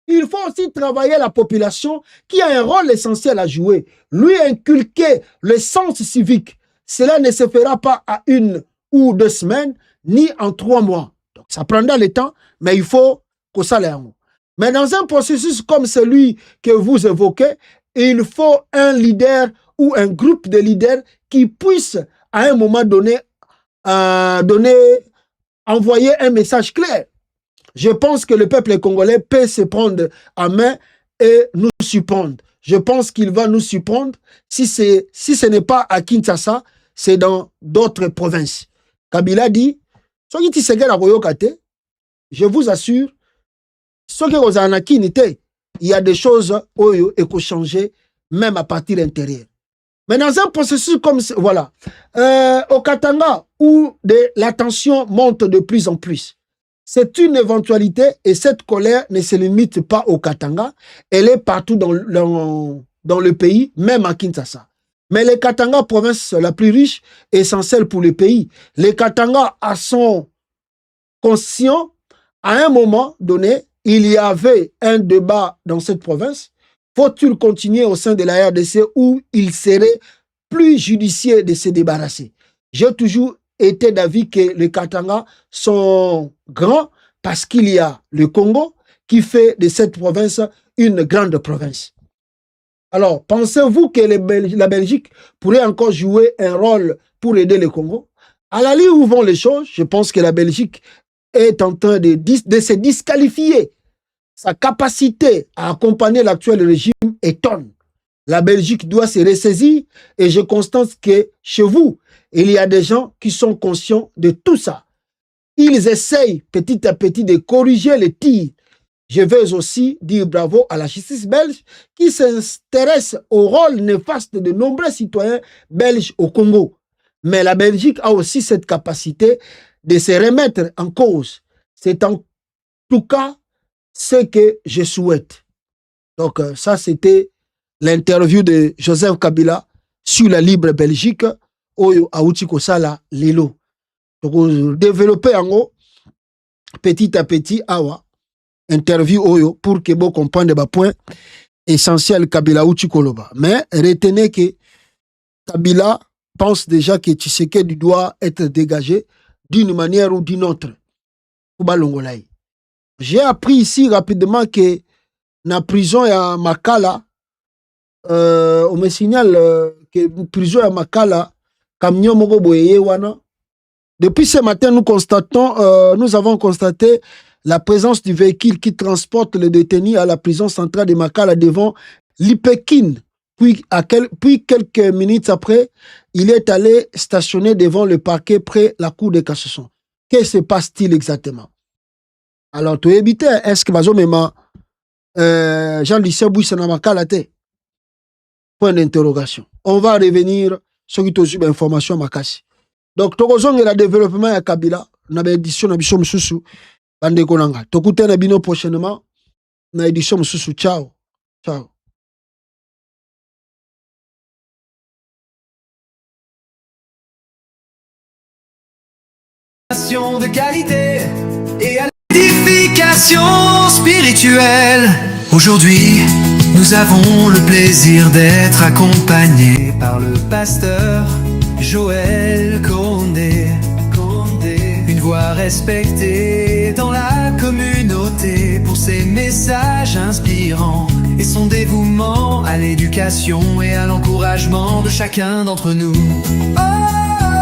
Il faut aussi travailler la population qui a un rôle essentiel à jouer. Lui inculquer le sens civique. Cela ne se fera pas à 1 ou 2 semaines, ni en 3 mois. Donc, ça prendra le temps, mais il faut que ça l'aille. Mais dans un processus comme celui que vous évoquez, il faut un leader ou un groupe de leaders qui puisse, à un moment donné, envoyer un message clair. Je pense que le peuple congolais peut se prendre en main et nous surprendre. Je pense qu'il va nous surprendre. Si ce n'est pas à Kinshasa, c'est dans d'autres provinces. Kabila dit, je vous assure, il y a des choses qui ont changé, même à partir de l'intérieur. Mais dans un processus comme voilà, au Katanga, où la tension monte de plus en plus, c'est une éventualité et cette colère ne se limite pas au Katanga, elle est partout dans le pays, même à Kinshasa. Mais les Katanga, province la plus riche, essentielle pour le pays, les Katanga sont conscients, à un moment donné, il y avait un débat dans cette province. Faut-il continuer au sein de la RDC où il serait plus judicieux de se débarrasser? J'ai toujours été d'avis que les Katanga sont grands parce qu'il y a le Congo qui fait de cette province une grande province. Alors, pensez-vous que la Belgique pourrait encore jouer un rôle pour aider le Congo? À la ligne où vont les choses, je pense que la Belgique est en train de se disqualifier. Sa capacité à accompagner l'actuel régime étonne. La Belgique doit se ressaisir et je constate que chez vous, il y a des gens qui sont conscients de tout ça. Ils essayent petit à petit de corriger les tirs. Je veux aussi dire bravo à la justice belge qui s'intéresse au rôle néfaste de nombreux citoyens belges au Congo. Mais la Belgique a aussi cette capacité de se remettre en cause. C'est en tout cas ce que je souhaite. Donc ça, c'était l'interview de Joseph Kabila sur la libre Belgique, Oyo Aouti Kosala Lilo. Donc, développer en haut, petit à petit, awa, interview Oyo, pour que vous compreniez le point essentiel Kabila Aouti Koloba. Mais retenez que Kabila pense déjà que Tshisekedi doit être dégagé d'une manière ou d'une autre. J'ai appris ici rapidement que la prison à Makala, on me signale que la prison à Makala, camion moko boyeye wana. Depuis ce matin, nous avons constaté la présence du véhicule qui transporte les détenus à la prison centrale de Makala devant l'Ipekin. Puis quelques minutes après, il est allé stationner devant le parquet près la cour de cassation. Que se passe-t-il exactement? Alors, tu évites, est-ce que Jean-Lucien Bouissa n'a pas calaté? Point d'interrogation. On va revenir sur cette information makasi. Donc, Tokozong et le développement à Kabila, na édition na biso mususu, bande konanga. Tokute na bino prochainement, na édition mususu. Ciao. Ciao. De qualité et à l'édification spirituelle. Aujourd'hui, nous avons le plaisir d'être accompagnés par le pasteur Joël Condé. Une voix respectée dans la communauté pour ses messages inspirants et son dévouement à l'éducation et à l'encouragement de chacun d'entre nous. Oh,